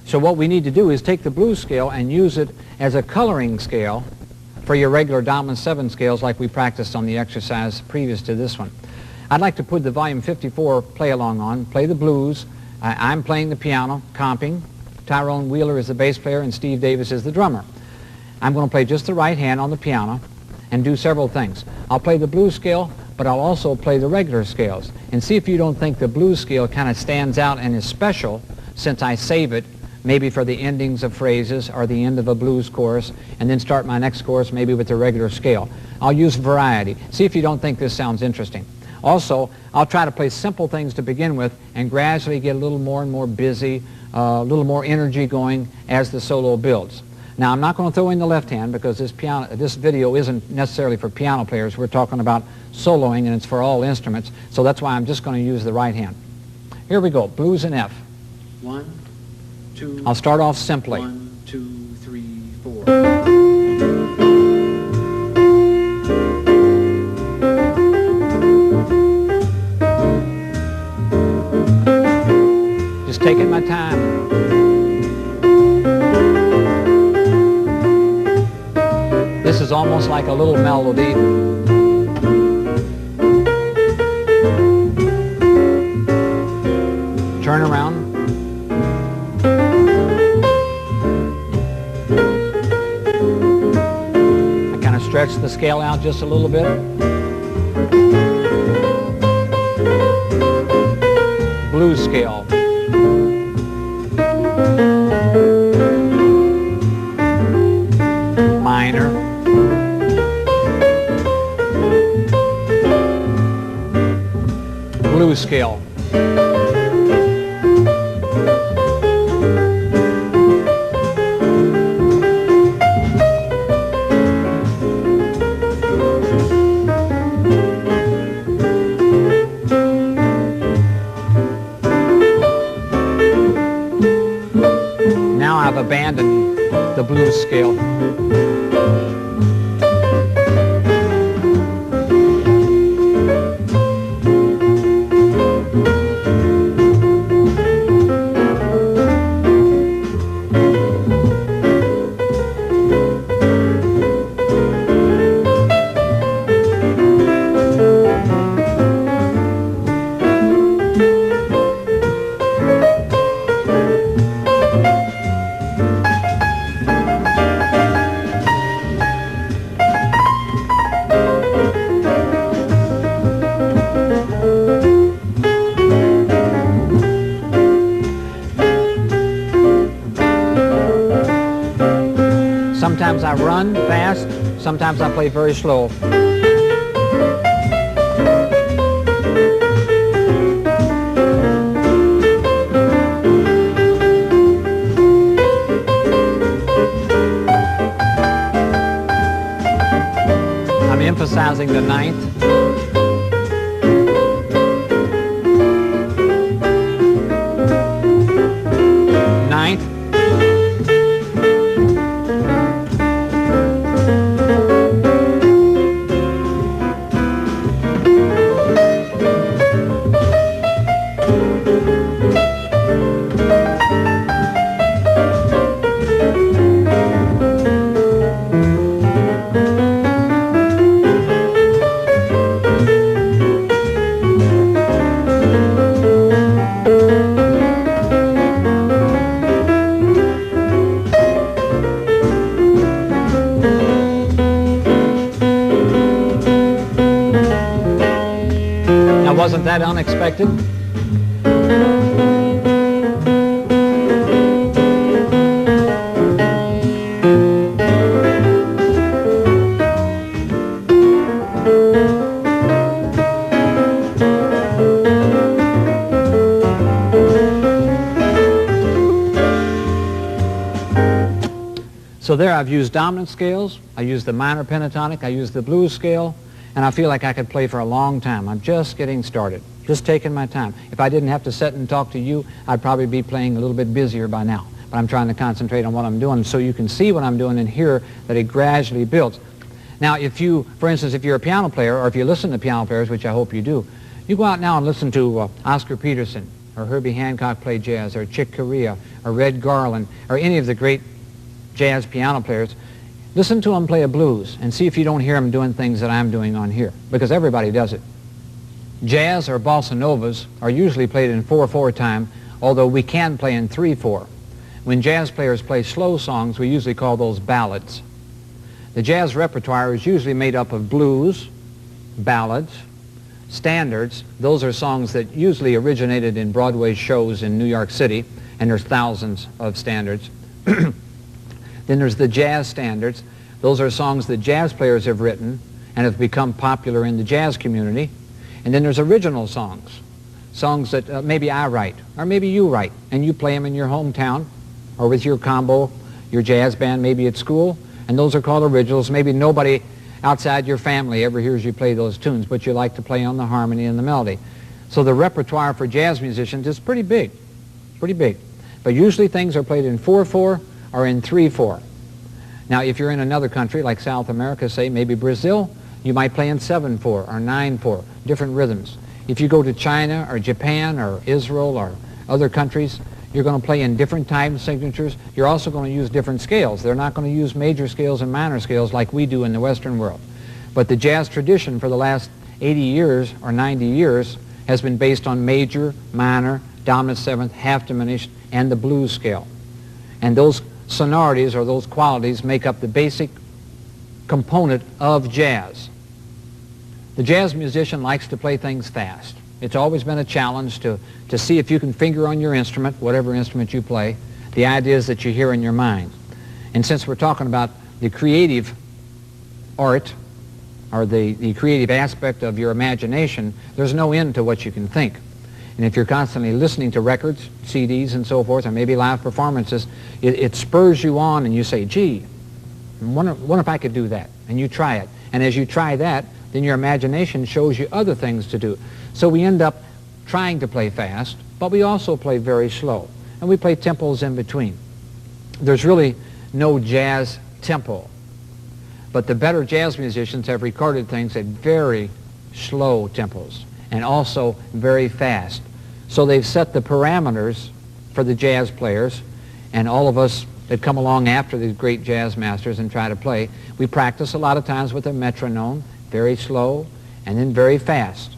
So what we need to do is take the blues scale and use it as a coloring scale for your regular dominant 7 scales like we practiced on the exercise previous to this one. I'd like to put the volume 54 play-along on, play the blues. I'm playing the piano, comping. Tyrone Wheeler is the bass player and Steve Davis is the drummer. I'm going to play just the right hand on the piano and do several things. I'll play the blues scale, but I'll also play the regular scales. And see if you don't think the blues scale kind of stands out and is special since I save it maybe for the endings of phrases or the end of a blues chorus, and then start my next chorus maybe with the regular scale. I'll use variety. See if you don't think this sounds interesting. Also, I'll try to play simple things to begin with and gradually get a little more and more busy, a little more energy going as the solo builds. Now, I'm not going to throw in the left hand because this video isn't necessarily for piano players. We're talking about soloing, and it's for all instruments, so that's why I'm just going to use the right hand. Here we go, blues in F. 1, 2. I'll start off simply. 1, 2, 3, 4. Just taking my time. This is almost like a little melody. Turn around. I kind of stretch the scale out just a little bit. Blues scale. Minor. Blues scale. Now I've abandoned the blues scale. Sometimes I run fast, sometimes I play very slow. I'm emphasizing the ninth. Ninth. Wasn't that unexpected? So there I've used dominant scales, I used the minor pentatonic, I used the blues scale, and I feel like I could play for a long time. I'm just getting started, just taking my time. If I didn't have to sit and talk to you, I'd probably be playing a little bit busier by now. But I'm trying to concentrate on what I'm doing so you can see what I'm doing and hear that it gradually builds. Now, if you, for instance, if you're a piano player, or if you listen to piano players, which I hope you do, you go out now and listen to Oscar Peterson, or Herbie Hancock play jazz, or Chick Corea, or Red Garland, or any of the great jazz piano players. Listen to them play a blues and see if you don't hear them doing things that I'm doing on here, because everybody does it. Jazz or bossa novas are usually played in 4/4 time, although we can play in 3/4. When jazz players play slow songs, we usually call those ballads. The jazz repertoire is usually made up of blues, ballads, standards. Those are songs that usually originated in Broadway shows in New York City, and there's thousands of standards. Then there's the jazz standards. Those are songs that jazz players have written and have become popular in the jazz community. And then there's original songs, songs that maybe I write, or maybe you write, and you play them in your hometown, or with your combo, your jazz band, maybe at school, and those are called originals. Maybe nobody outside your family ever hears you play those tunes, but you like to play on the harmony and the melody. So the repertoire for jazz musicians is pretty big, pretty big. But usually things are played in 4/4 or in 3/4. Now, if you're in another country, like South America, say, maybe Brazil, you might play in 7/4 or 9/4, different rhythms. If you go to China or Japan or Israel or other countries, You're going to play in different time signatures. You're also going to use different scales. They're not going to use major scales and minor scales like we do in the Western world. But the jazz tradition for the last 80 years or 90 years has been based on major, minor, dominant seventh, half diminished, and the blues scale. And those sonorities or those qualities make up the basic component of jazz. The jazz musician likes to play things fast. It's always been a challenge to see if you can finger on your instrument, whatever instrument you play, the ideas that you hear in your mind. And since we're talking about the creative art or the creative aspect of your imagination, there's no end to what you can think. And if you're constantly listening to records, CDs and so forth, or maybe live performances, it spurs you on and you say, gee, I wonder if I could do that. And you try it. And as you try that, then your imagination shows you other things to do. So we end up trying to play fast, but we also play very slow. And we play tempos in between. There's really no jazz tempo. But the better jazz musicians have recorded things at very slow tempos and also very fast. So they've set the parameters for the jazz players, and all of us that come along after these great jazz masters and try to play, we practice a lot of times with a metronome, very slow, and then very fast.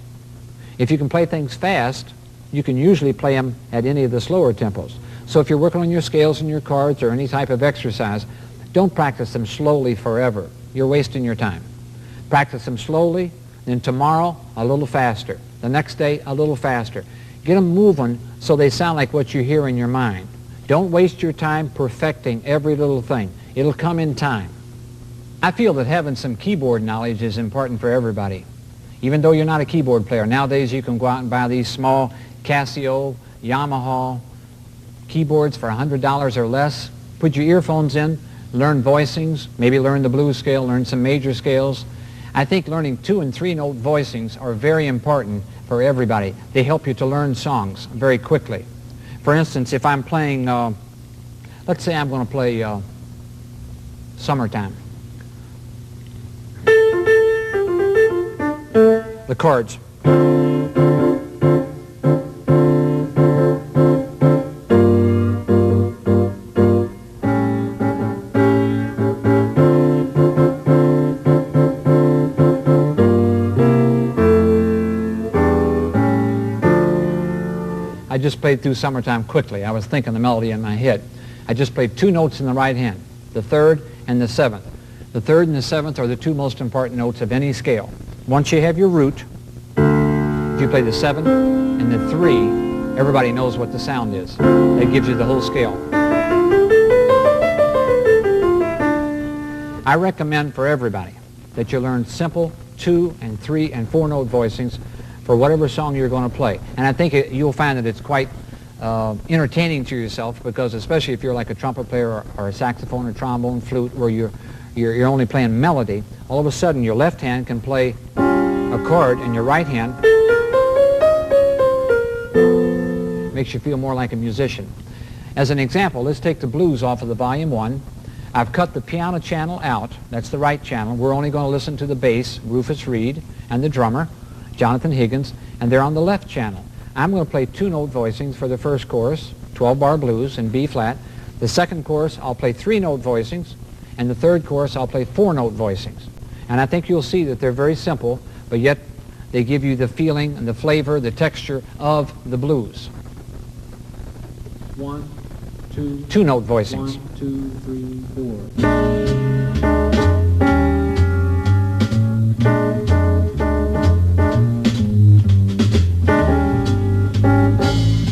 If you can play things fast, you can usually play them at any of the slower tempos. So if you're working on your scales and your chords or any type of exercise, don't practice them slowly forever. You're wasting your time. Practice them slowly, then tomorrow a little faster. The next day a little faster. Get them moving so they sound like what you hear in your mind. Don't waste your time perfecting every little thing. It'll come in time. I feel that having some keyboard knowledge is important for everybody. Even though you're not a keyboard player, nowadays you can go out and buy these small Casio, Yamaha keyboards for $100 or less. Put your earphones in, learn voicings, maybe learn the blues scale, learn some major scales. I think learning 2- and 3-note voicings are very important for everybody. They help you to learn songs very quickly. For instance, if I'm playing, let's say I'm going to play Summertime. The chords. I just played through Summertime quickly. I was thinking the melody in my head. I just played 2 notes in the right hand, the 3rd and the 7th. The 3rd and the 7th are the 2 most important notes of any scale. Once you have your root, if you play the 7 and the 3, everybody knows what the sound is. That gives you the whole scale. I recommend for everybody that you learn simple 2 and 3 and 4-note voicings for whatever song you're going to play. And I think you'll find that it's quite entertaining to yourself, because especially if you're like a trumpet player or a saxophone or trombone, flute, where you're only playing melody, all of a sudden your left hand can play a chord and your right hand makes you feel more like a musician. As an example, let's take the blues off of the volume 1. I've cut the piano channel out. That's the right channel. We're only going to listen to the bass, Rufus Reid, and the drummer, Jonathan Higgins, and they're on the left channel. I'm going to play 2-note voicings for the first chorus, 12-bar blues in B flat. The second chorus, I'll play 3-note voicings, and the third chorus, I'll play 4-note voicings. And I think you'll see that they're very simple, but yet they give you the feeling and the flavor, the texture of the blues. 1, 2. 2-note voicings. 1, 2, 3, 4.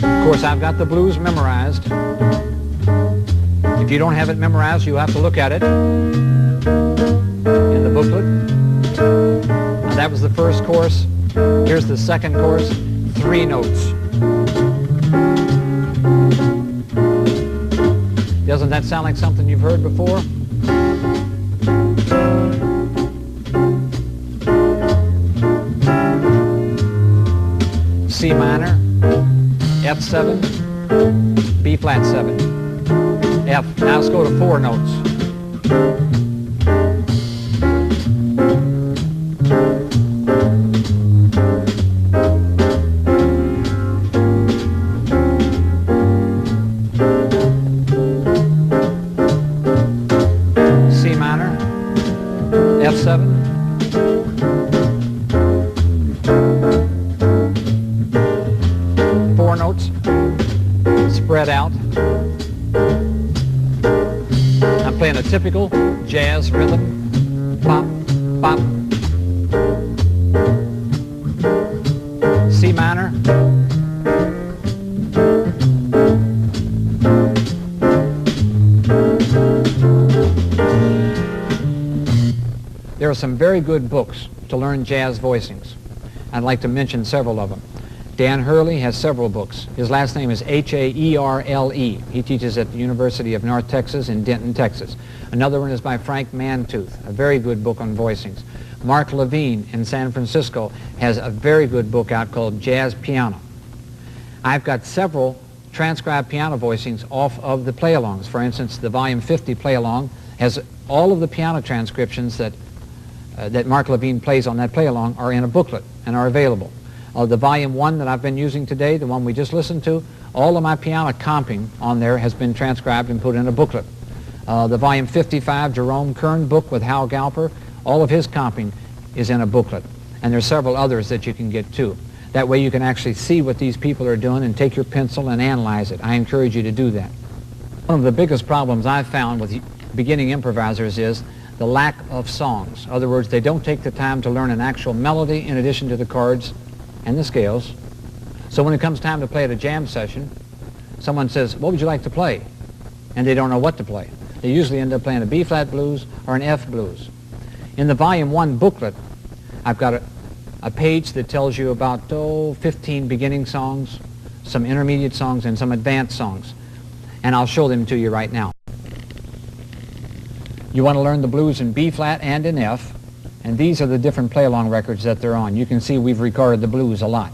Of course, I've got the blues memorized. If you don't have it memorized, you'll have to look at it in the booklet. Now, that was the first chorus. Here's the second chorus, 3 notes. Doesn't that sound like something you've heard before? C minor, F7, B flat 7, F. Now let's go to 4 notes. 4 notes spread out. I'm playing a typical jazz rhythm. Bop, bop. C minor. There are some very good books to learn jazz voicings. I'd like to mention several of them. Dan Hurley has several books. His last name is H-A-E-R-L-E. He teaches at the University of North Texas in Denton, Texas. Another one is by Frank Mantooth, a very good book on voicings. Mark Levine in San Francisco has a very good book out called Jazz Piano. I've got several transcribed piano voicings off of the play-alongs. For instance, the Volume 50 play-along has all of the piano transcriptions that Mark Levine plays on that play-along are in a booklet and are available. The Volume 1 that I've been using today, the one we just listened to, all of my piano comping on there has been transcribed and put in a booklet. The Volume 55 Jerome Kern book with Hal Galper, all of his comping is in a booklet. And there's several others that you can get too. That way you can actually see what these people are doing and take your pencil and analyze it. I encourage you to do that. One of the biggest problems I've found with beginning improvisers is the lack of songs. In other words, they don't take the time to learn an actual melody in addition to the chords and the scales. So when it comes time to play at a jam session, someone says, what would you like to play? And they don't know what to play. They usually end up playing a B-flat blues or an F blues. In the Volume 1 booklet, I've got a page that tells you about 15 beginning songs, some intermediate songs, and some advanced songs. And I'll show them to you right now. You want to learn the blues in B-flat and in F, and these are the different play-along records that they're on. You can see we've recorded the blues a lot.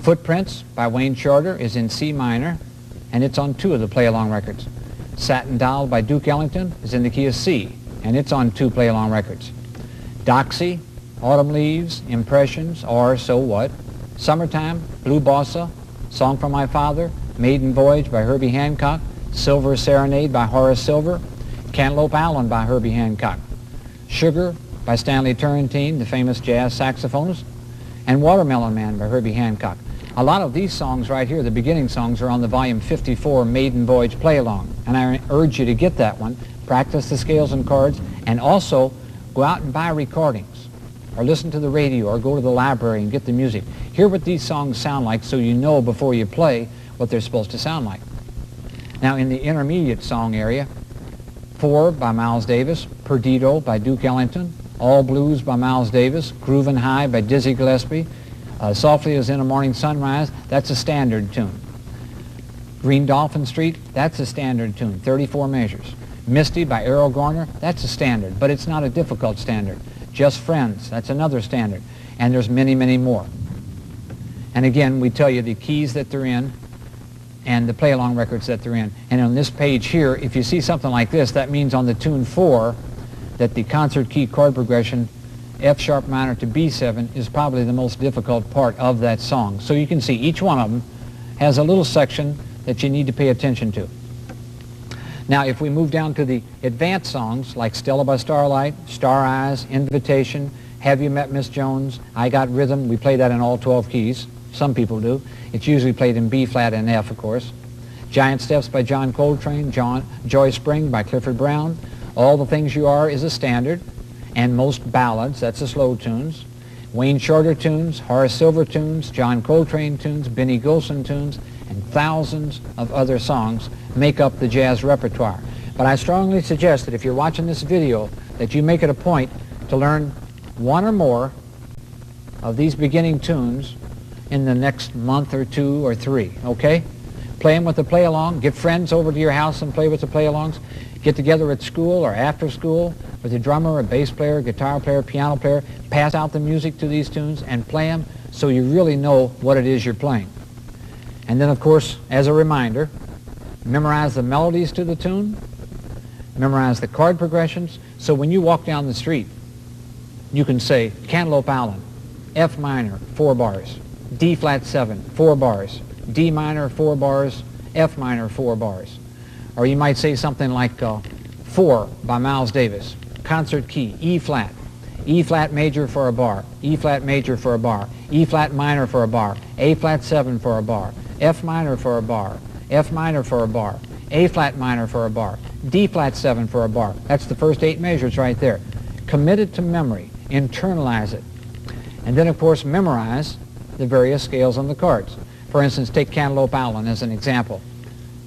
Footprints by Wayne Shorter is in C minor, and it's on 2 of the play-along records. Satin Doll by Duke Ellington is in the key of C, and it's on 2 play-along records. Doxy, Autumn Leaves, Impressions, or So What, Summertime, Blue Bossa, Song from My Father, Maiden Voyage by Herbie Hancock, Silver Serenade by Horace Silver, Cantaloupe Island by Herbie Hancock, Sugar by Stanley Turrentine, the famous jazz saxophonist, and Watermelon Man by Herbie Hancock. A lot of these songs right here, the beginning songs, are on the Volume 54 Maiden Voyage play-along, and I urge you to get that one, practice the scales and chords, and also go out and buy recordings, or listen to the radio, or go to the library and get the music. Hear what these songs sound like so you know before you play what they're supposed to sound like. Now in the intermediate song area, 4 by Miles Davis, Perdido by Duke Ellington, All Blues by Miles Davis, Groovin' High by Dizzy Gillespie, Softly as in a Morning Sunrise, that's a standard tune. Green Dolphin Street, that's a standard tune, 34 measures. Misty by Errol Garner, that's a standard, but it's not a difficult standard. Just Friends, that's another standard. And there's many, many more. And again, we tell you the keys that they're in and the play-along records that they're in. And on this page here, if you see something like this, that means on the tune 4 that the concert key chord progression F sharp minor to B7 is probably the most difficult part of that song. So you can see each one of them has a little section that you need to pay attention to. Now if we move down to the advanced songs like Stella by Starlight, Star Eyes, Invitation, Have You Met Miss Jones, I Got Rhythm, we play that in all 12 keys. Some people do. It's usually played in B-flat and F, of course. Giant Steps by John Coltrane, Joy Spring by Clifford Brown. All the Things You Are is a standard, and most ballads, that's the slow tunes. Wayne Shorter tunes, Horace Silver tunes, John Coltrane tunes, Benny Golson tunes, and thousands of other songs make up the jazz repertoire. But I strongly suggest that if you're watching this video, that you make it a point to learn 1 or more of these beginning tunes in the next month or 2 or 3, okay? Play them with the play-along. Get friends over to your house and play with the play-alongs. Get together at school or after school with a drummer, a bass player, guitar player, piano player. Pass out the music to these tunes and play them so you really know what it is you're playing. And then, of course, as a reminder, memorize the melodies to the tune, memorize the chord progressions, so when you walk down the street, you can say Cantaloupe Island, F minor, 4 bars, D flat 7, 4 bars, D minor, 4 bars, F minor, 4 bars. Or you might say something like 4 by Miles Davis, concert key, E flat major for a bar, E flat major for a bar, E flat minor for a bar, A flat 7 for a bar, F minor for a bar, F minor for a bar, A flat minor for a bar, D flat 7 for a bar. That's the first 8 measures right there. Commit it to memory, internalize it, and then of course memorize the various scales on the cards. For instance, take Cantaloupe Allen as an example.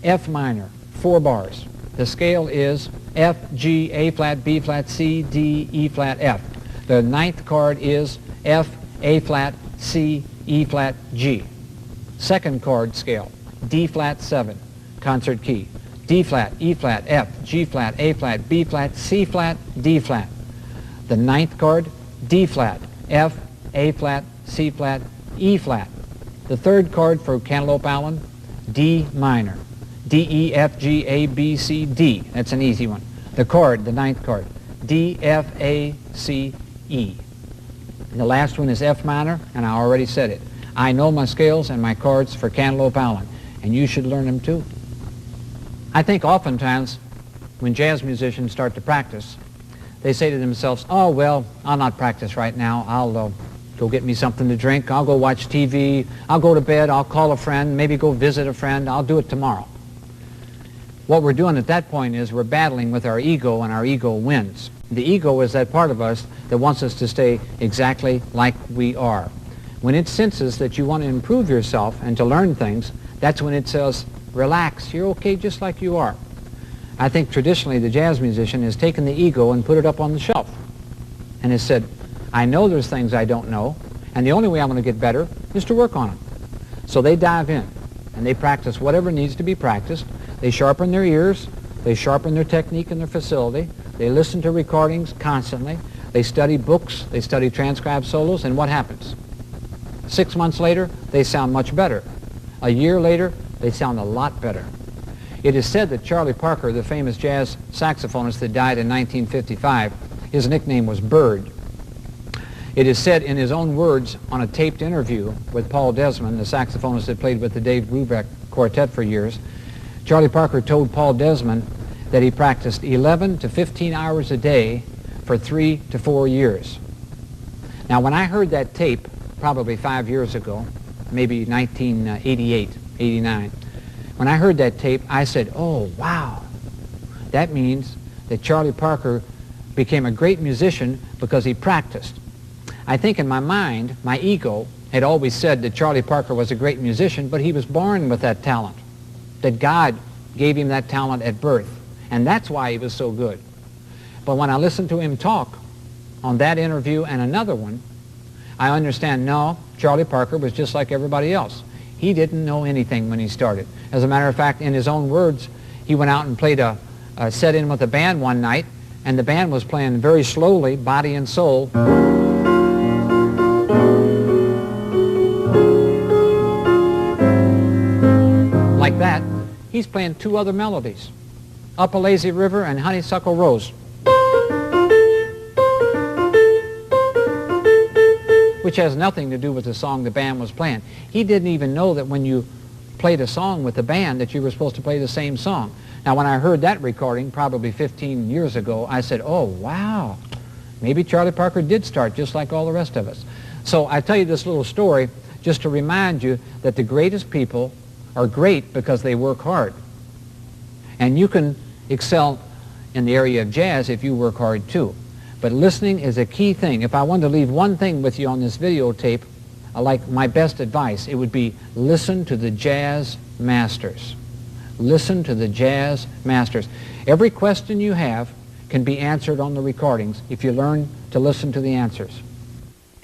F minor, 4 bars. The scale is F, G, A flat, B flat, C, D, E flat, F. The 9th card is F, A flat, C, E flat, G. Second chord scale, D flat 7, concert key. D flat, E flat, F, G flat, A flat, B flat, C flat, D flat. The 9th chord, D flat, F, A flat, C flat, E flat. The 3rd chord for Cantaloupe Allen, D minor. D, E, F, G, A, B, C, D. That's an easy one. The chord, the 9th chord, D, F, A, C, E. And the last one is F minor, and I already said it. I know my scales and my chords for Cantaloupe Allen, and you should learn them too. I think oftentimes when jazz musicians start to practice, they say to themselves, oh, well, I'll not practice right now. I'll go get me something to drink. I'll go watch TV. I'll go to bed. I'll call a friend, maybe go visit a friend. I'll do it tomorrow. What we're doing at that point is we're battling with our ego, and our ego wins. The ego is that part of us that wants us to stay exactly like we are. When it senses that you want to improve yourself and to learn things, that's when it says, relax, you're okay just like you are. I think traditionally the jazz musician has taken the ego and put it up on the shelf and has said, I know there's things I don't know, and the only way I'm going to get better is to work on them. So they dive in, and they practice whatever needs to be practiced. They sharpen their ears, they sharpen their technique and their facility, they listen to recordings constantly, they study books, they study transcribed solos, and what happens? 6 months later, they sound much better. A year later, they sound a lot better. It is said that Charlie Parker, the famous jazz saxophonist that died in 1955, his nickname was Bird. It is said in his own words on a taped interview with Paul Desmond, the saxophonist that played with the Dave Brubeck Quartet for years, Charlie Parker told Paul Desmond that he practiced 11 to 15 hours a day for 3 to 4 years. Now, when I heard that tape, probably 5 years ago, maybe 1988, 89, when I heard that tape, I said, oh, wow, that means that Charlie Parker became a great musician because he practiced. I think in my mind, my ego had always said that Charlie Parker was a great musician, but he was born with that talent, that God gave him that talent at birth, and that's why he was so good. But when I listened to him talk on that interview and another one, I understand, no, Charlie Parker was just like everybody else. He didn't know anything when he started. As a matter of fact, in his own words, he went out and played a set-in with a band one night, and the band was playing very slowly, Body and Soul. Like that. He's playing 2 other melodies, Up a Lazy River and Honeysuckle Rose, which has nothing to do with the song the band was playing. He didn't even know that when you played a song with the band that you were supposed to play the same song. Now, when I heard that recording, probably 15 years ago, I said, oh, wow, maybe Charlie Parker did start just like all the rest of us. So I tell you this little story just to remind you that the greatest people are great because they work hard. And you can excel in the area of jazz if you work hard too. But listening is a key thing. If I wanted to leave one thing with you on this videotape, like my best advice, it would be listen to the jazz masters. Listen to the jazz masters. Every question you have can be answered on the recordings if you learn to listen to the answers.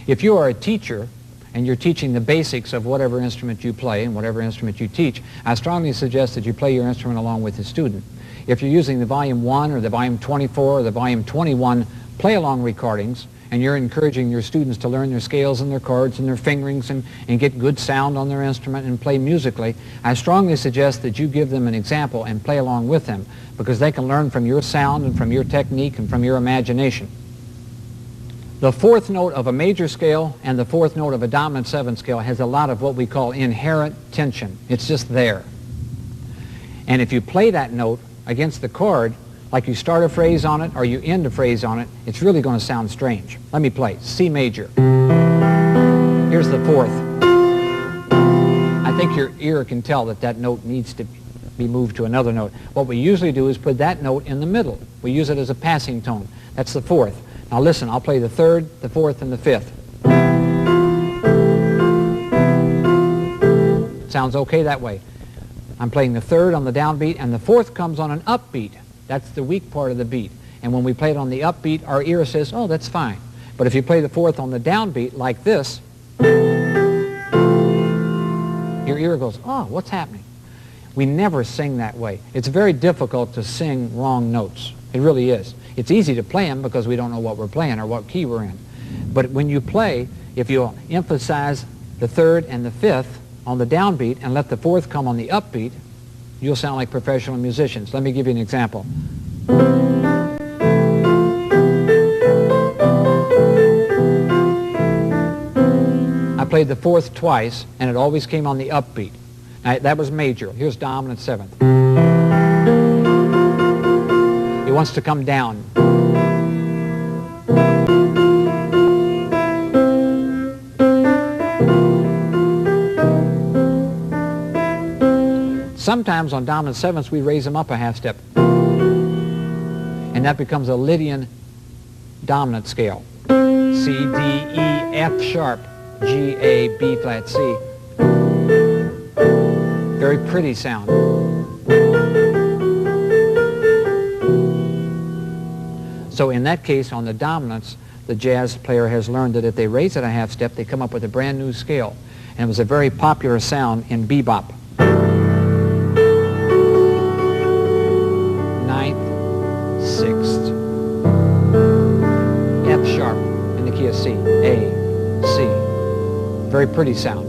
If you are a teacher and you're teaching the basics of whatever instrument you play and whatever instrument you teach, I strongly suggest that you play your instrument along with the student. If you're using the volume 1 or the volume 24 or the volume 21 play-along recordings, and you're encouraging your students to learn their scales and their chords and their fingerings and get good sound on their instrument and play musically, I strongly suggest that you give them an example and play along with them, because they can learn from your sound and from your technique and from your imagination. The 4th note of a major scale and the 4th note of a dominant 7th scale has a lot of what we call inherent tension. It's just there. And if you play that note against the chord, like you start a phrase on it or you end a phrase on it, it's really going to sound strange. Let me play C major. Here's the 4th. I think your ear can tell that that note needs to be moved to another note. What we usually do is put that note in the middle. We use it as a passing tone. That's the fourth. Now listen, I'll play the third, the fourth, and the fifth. Sounds okay that way. I'm playing the third on the downbeat, and the fourth comes on an upbeat. That's the weak part of the beat. And when we play it on the upbeat, our ear says, oh, that's fine. But if you play the fourth on the downbeat like this, your ear goes, oh, what's happening? We never sing that way. It's very difficult to sing wrong notes. It really is. It's easy to play them because we don't know what we're playing or what key we're in. But when you play, if you emphasize the third and the fifth on the downbeat and let the fourth come on the upbeat, you'll sound like professional musicians. Let me give you an example. I played the fourth twice, and it always came on the upbeat. Now, that was major. Here's dominant seventh. It wants to come down. Sometimes on dominant sevenths, we raise them up a half step. And that becomes a Lydian dominant scale. C, D, E, F sharp, G, A, B flat, C. Very pretty sound. So in that case, on the dominants, the jazz player has learned that if they raise it a half step, they come up with a brand new scale. And it was a very popular sound in bebop. Sixth, F sharp in the key of C, A, C. Very pretty sound.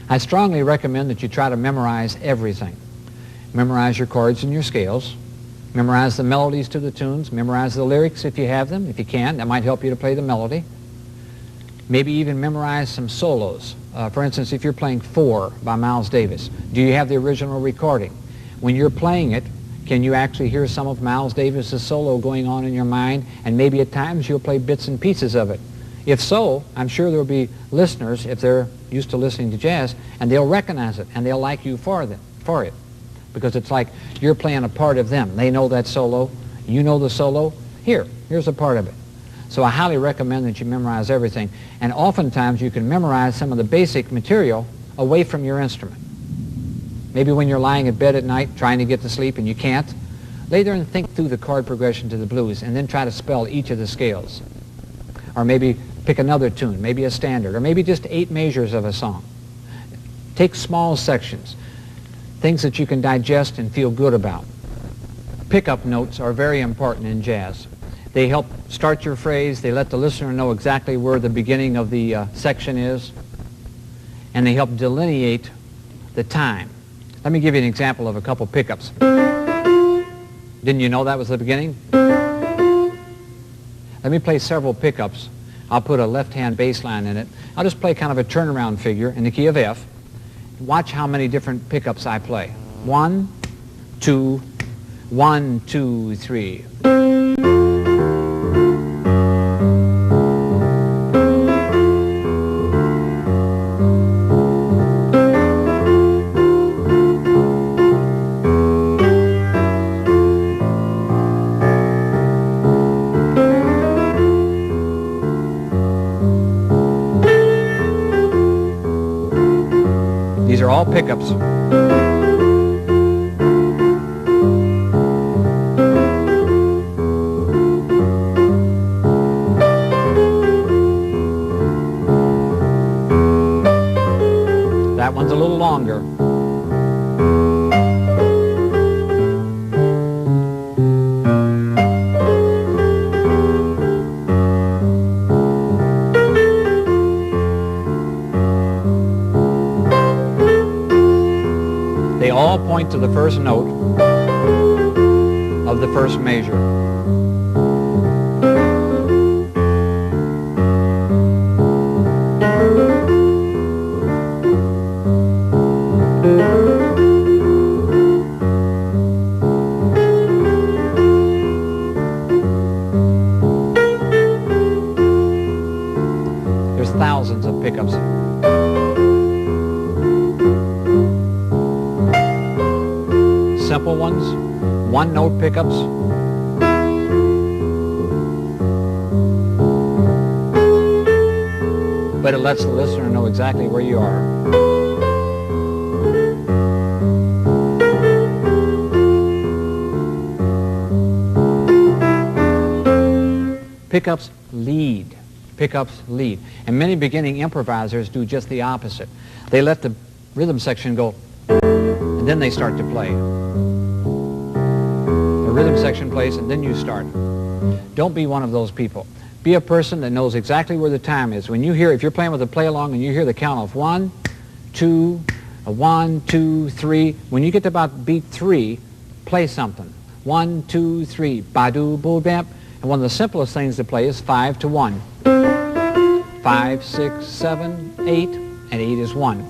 I strongly recommend that you try to memorize everything. Memorize your chords and your scales. Memorize the melodies to the tunes. Memorize the lyrics if you have them. If you can, that might help you to play the melody. Maybe even memorize some solos. For instance, if you're playing Four by Miles Davis, do you have the original recording? When you're playing it, can you actually hear some of Miles Davis's solo going on in your mind? And maybe at times you'll play bits and pieces of it. If so, I'm sure there will be listeners, if they're used to listening to jazz, and they'll recognize it, and they'll like you for it. Because it's like you're playing a part of them. They know that solo. You know the solo. Here's a part of it. So I highly recommend that you memorize everything. And oftentimes you can memorize some of the basic material away from your instrument. Maybe when you're lying in bed at night trying to get to sleep and you can't, lay there and think through the chord progression to the blues and then try to spell each of the scales. Or maybe pick another tune, maybe a standard, or maybe just 8 measures of a song. Take small sections, things that you can digest and feel good about. Pickup notes are very important in jazz. They help start your phrase, they let the listener know exactly where the beginning of the section is, and they help delineate the time. Let me give you an example of a couple pickups. Didn't you know that was the beginning? Let me play several pickups. I'll put a left-hand bass line in it. I'll just play kind of a turnaround figure in the key of F. Watch how many different pickups I play. 1, 2, 1, 2, 3. These are all pickups. That one's a little longer. They all point to the first note of the first measure. There's thousands of pickups. one-note pickups. But it lets the listener know exactly where you are. Pickups lead. Pickups lead. And many beginning improvisers do just the opposite. They let the rhythm section go, and then they start to play. The rhythm section plays, and then you start. Don't be one of those people. Be a person that knows exactly where the time is. When you hear, if you're playing with a play-along and you hear the count of 1, 2, 1, 2, 3, when you get to about beat 3, play something. 1, 2, 3, ba-doo, boo-bamp. And one of the simplest things to play is 5 to 1. 5, 6, 7, 8, and 8 is 1.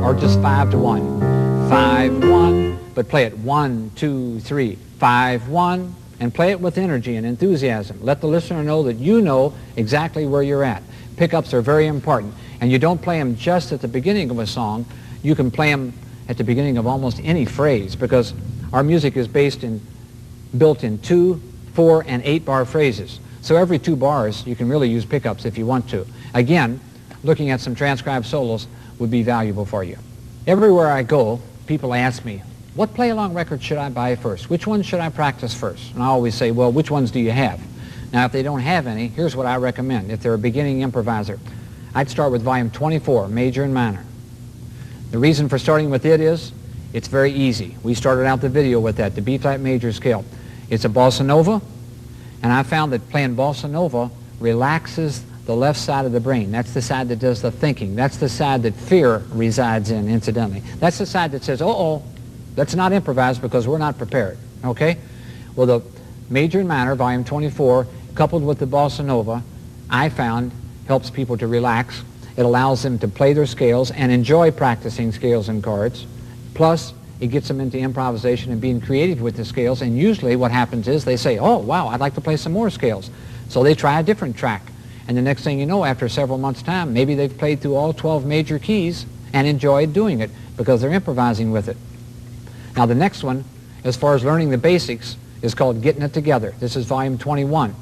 Or just 5 to 1. 5, 1, but play it 1, 2, 3, 5, 1, and play it with energy and enthusiasm. Let the listener know that you know exactly where you're at. Pickups are very important, and you don't play them just at the beginning of a song. You can play them at the beginning of almost any phrase, because our music is built in 2, 4, and 8-bar phrases. So every 2 bars, you can really use pickups if you want to. Again, looking at some transcribed solos would be valuable for you. Everywhere I go, people ask me, what play-along record should I buy first? Which ones should I practice first? And I always say, well, which ones do you have? Now, if they don't have any, here's what I recommend. If they're a beginning improviser, I'd start with volume 24, major and minor. The reason for starting with it is, it's very easy. We started out the video with that, the B-flat major scale. It's a bossa nova, and I found that playing bossa nova relaxes the left side of the brain. That's the side that does the thinking. That's the side that fear resides in, incidentally. That's the side that says, uh-oh, let's not improvise because we're not prepared, okay? Well, the major and minor, volume 24, coupled with the bossa nova, I found helps people to relax. It allows them to play their scales and enjoy practicing scales and chords. Plus, it gets them into improvisation and being creative with the scales, and usually what happens is they say, oh, wow, I'd like to play some more scales. So they try a different track. And the next thing you know, after several months' time, maybe they've played through all 12 major keys and enjoyed doing it because they're improvising with it. Now, the next one, as far as learning the basics, is called Getting It Together. This is volume 21.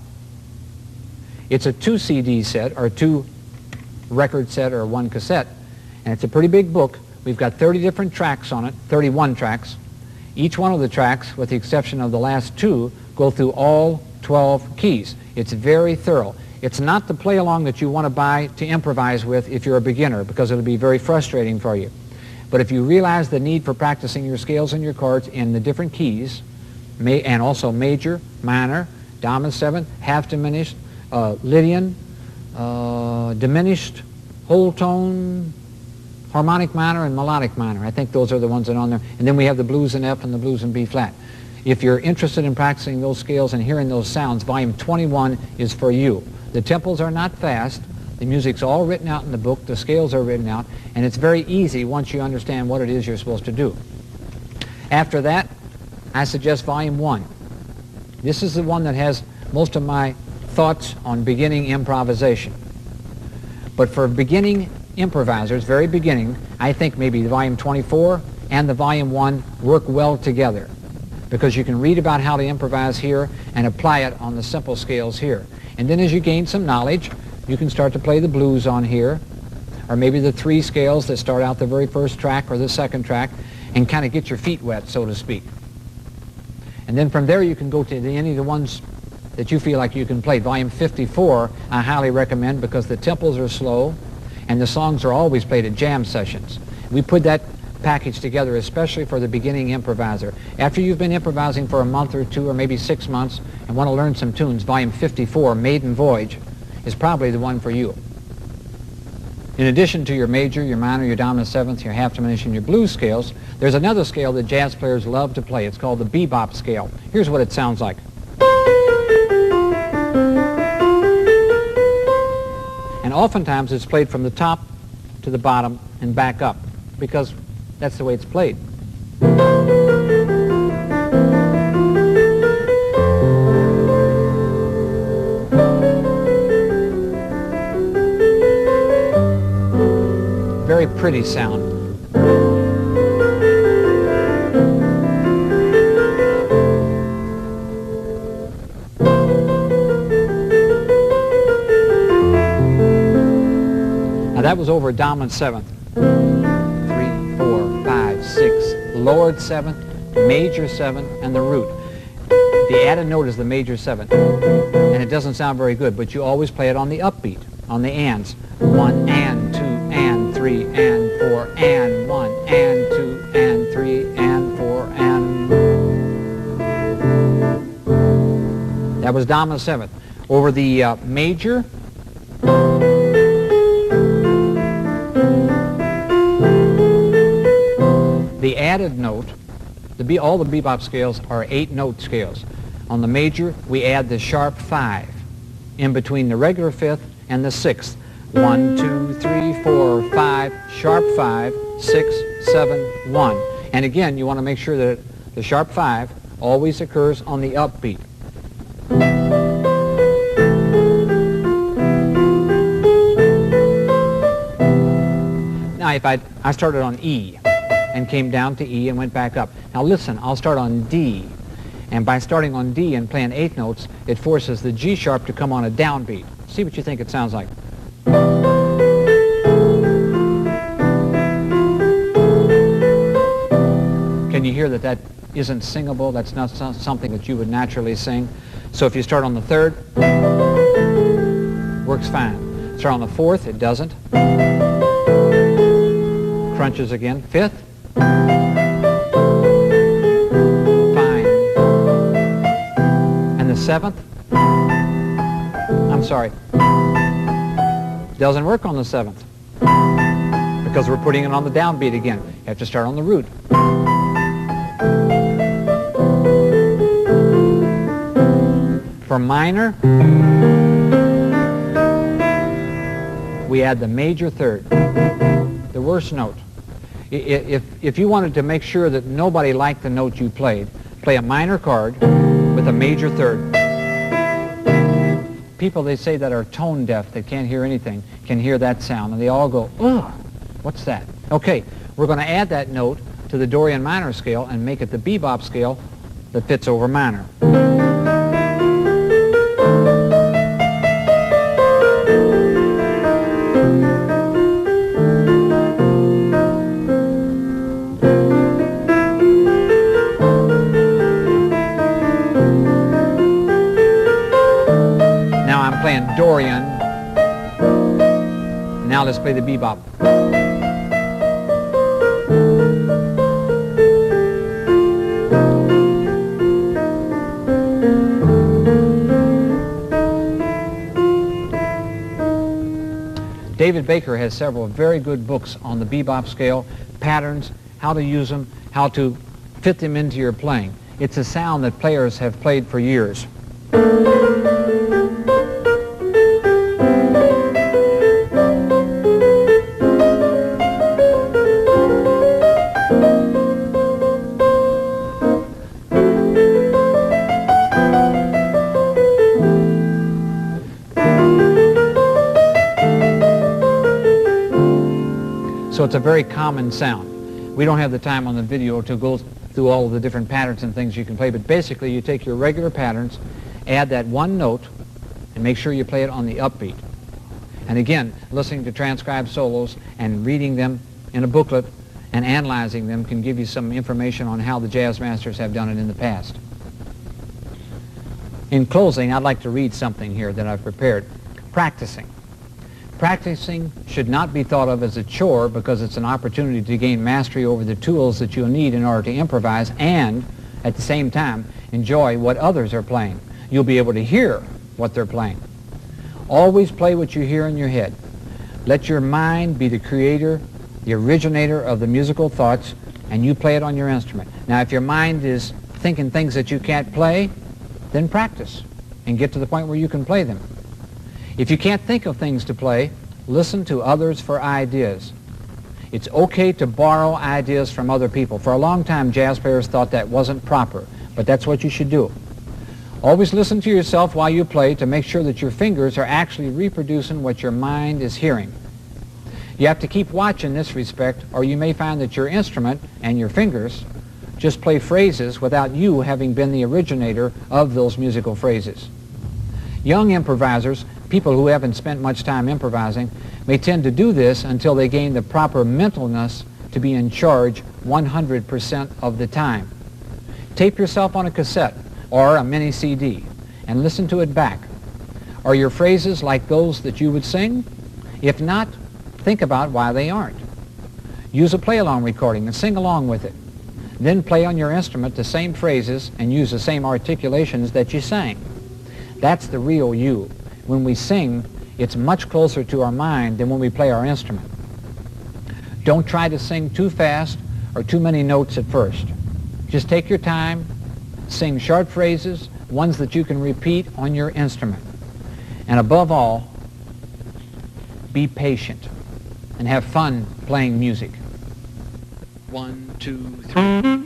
It's a 2 CD set, or 2 record set, or 1 cassette, and it's a pretty big book. We've got 30 different tracks on it, 31 tracks. Each one of the tracks, with the exception of the last 2, go through all 12 keys. It's very thorough. It's not the play-along that you want to buy to improvise with if you're a beginner, because it'll be very frustrating for you. But if you realize the need for practicing your scales and your chords in the different keys, and also major, minor, dominant 7th, half diminished, Lydian, diminished, whole tone, harmonic minor, and melodic minor. I think those are the ones that are on there. And then we have the blues in F and the blues in B flat. If you're interested in practicing those scales and hearing those sounds, volume 21 is for you. The tempos are not fast. The music's all written out in the book. The scales are written out. And it's very easy once you understand what it is you're supposed to do. After that, I suggest volume 1. This is the one that has most of my thoughts on beginning improvisation. But for beginning improvisers, very beginning, I think maybe the volume 24 and the volume 1 work well together, because you can read about how to improvise here and apply it on the simple scales here. And then as you gain some knowledge, you can start to play the blues on here, or maybe the 3 scales that start out the very first track or the second track, and kind of get your feet wet, so to speak. And then from there you can go to any of the ones that you feel like you can play. Volume 54 I highly recommend, because the tempos are slow and the songs are always played at jam sessions. We put that package together especially for the beginning improviser. After you've been improvising for a month or 2 or maybe 6 months and want to learn some tunes, volume 54, Maiden Voyage, is probably the one for you. In addition to your major, your minor, your dominant 7th, your half diminished, and your blues scales, there's another scale that jazz players love to play. It's called the bebop scale. Here's what it sounds like. And oftentimes it's played from the top to the bottom and back up, because that's the way it's played. Very pretty sound. that was over a dominant seventh. 3, 4, 5, 6, lowered seventh, major seventh, and the root. The added note is the major seventh, and it doesn't sound very good, but you always play it on the upbeat, on the ands. 1 and 2 and 3 and 4 and 1 and 2 and 3 and 4 and... That was dominant seventh. Over the major, the added note, all the bebop scales are 8-note scales. On the major, we add the sharp 5 in between the regular fifth and the sixth. 1, 2, 3, 4, 5, sharp 5, 6, 7, 1. And again, you want to make sure that the sharp 5 always occurs on the upbeat. Now, if I started on E and came down to E and went back up. Now listen, I'll start on D. And by starting on D and playing 8 notes, it forces the G sharp to come on a downbeat. See what you think it sounds like. Can you hear that that isn't singable? That's not something that you would naturally sing. So if you start on the third, works fine. Start on the fourth, it doesn't. Crunches again. Fifth, fine. And the seventh, I'm sorry, doesn't work on the seventh because we're putting it on the downbeat again. You have to start on the root. For minor, we add the major third, the worst note. If you wanted to make sure that nobody liked the note you played, play a minor chord with a major third. People, they say, that are tone deaf, that can't hear anything, can hear that sound, and they all go, ugh, what's that? Okay, we're going to add that note to the Dorian minor scale and make it the bebop scale that fits over minor. Playing Dorian. Now let's play the bebop. David Baker has several very good books on the bebop scale, patterns, how to use them, how to fit them into your playing. It's a sound that players have played for years. So it's a very common sound. We don't have the time on the video to go through all of the different patterns and things you can play, but basically you take your regular patterns, add that one note, and make sure you play it on the upbeat. And again, listening to transcribed solos and reading them in a booklet and analyzing them can give you some information on how the jazz masters have done it in the past. In closing, I'd like to read something here that I've prepared. Practicing. Practicing should not be thought of as a chore because it's an opportunity to gain mastery over the tools that you'll need in order to improvise and, at the same time, enjoy what others are playing. You'll be able to hear what they're playing. Always play what you hear in your head. Let your mind be the creator, the originator of the musical thoughts, and you play it on your instrument. Now, if your mind is thinking things that you can't play, then practice and get to the point where you can play them. If you can't think of things to play, listen to others for ideas. It's okay to borrow ideas from other people. For a long time, jazz players thought that wasn't proper, but that's what you should do. Always listen to yourself while you play to make sure that your fingers are actually reproducing what your mind is hearing. You have to keep watch in this respect, or you may find that your instrument and your fingers just play phrases without you having been the originator of those musical phrases. Young improvisers, People who haven't spent much time improvising may tend to do this until they gain the proper mentalness to be in charge 100% of the time. Tape yourself on a cassette or a mini CD and listen to it back. Are your phrases like those that you would sing? If not, think about why they aren't. Use a play-along recording and sing along with it. Then play on your instrument the same phrases and use the same articulations that you sang. That's the real you. When we sing, it's much closer to our mind than when we play our instrument. Don't try to sing too fast or too many notes at first. Just take your time, sing short phrases, ones that you can repeat on your instrument. And above all, be patient and have fun playing music. 1, 2, 3.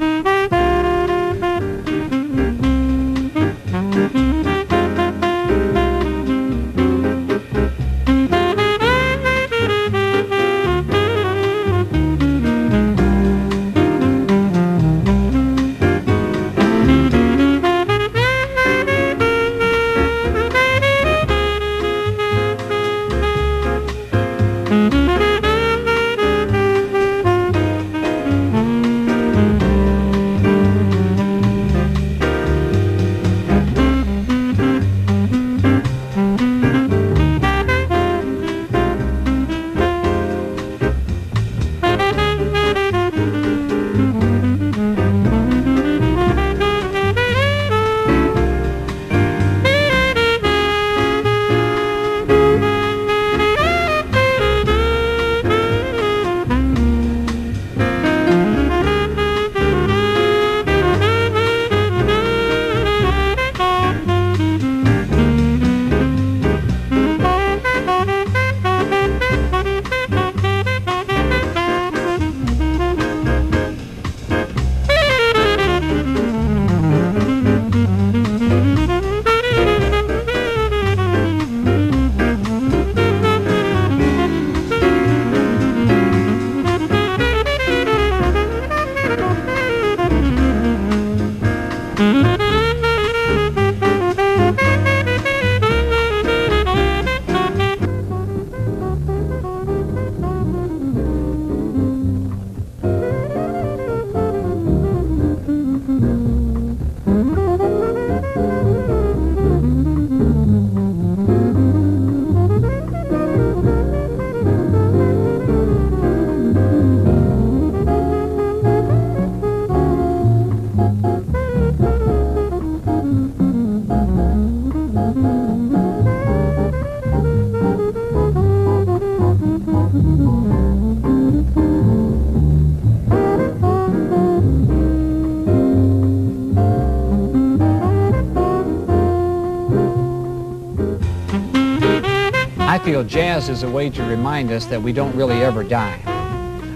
I feel jazz is a way to remind us that we don't really ever die.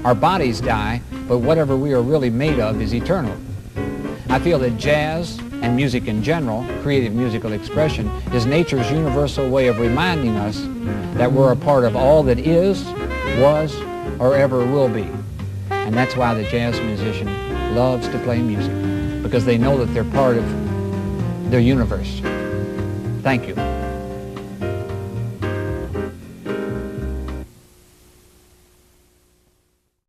Our bodies die, but whatever we are really made of is eternal. I feel that jazz and music in general, creative musical expression, is nature's universal way of reminding us that we're a part of all that is, was, or ever will be. And that's why the jazz musician loves to play music, because they know that they're part of their universe. Thank you.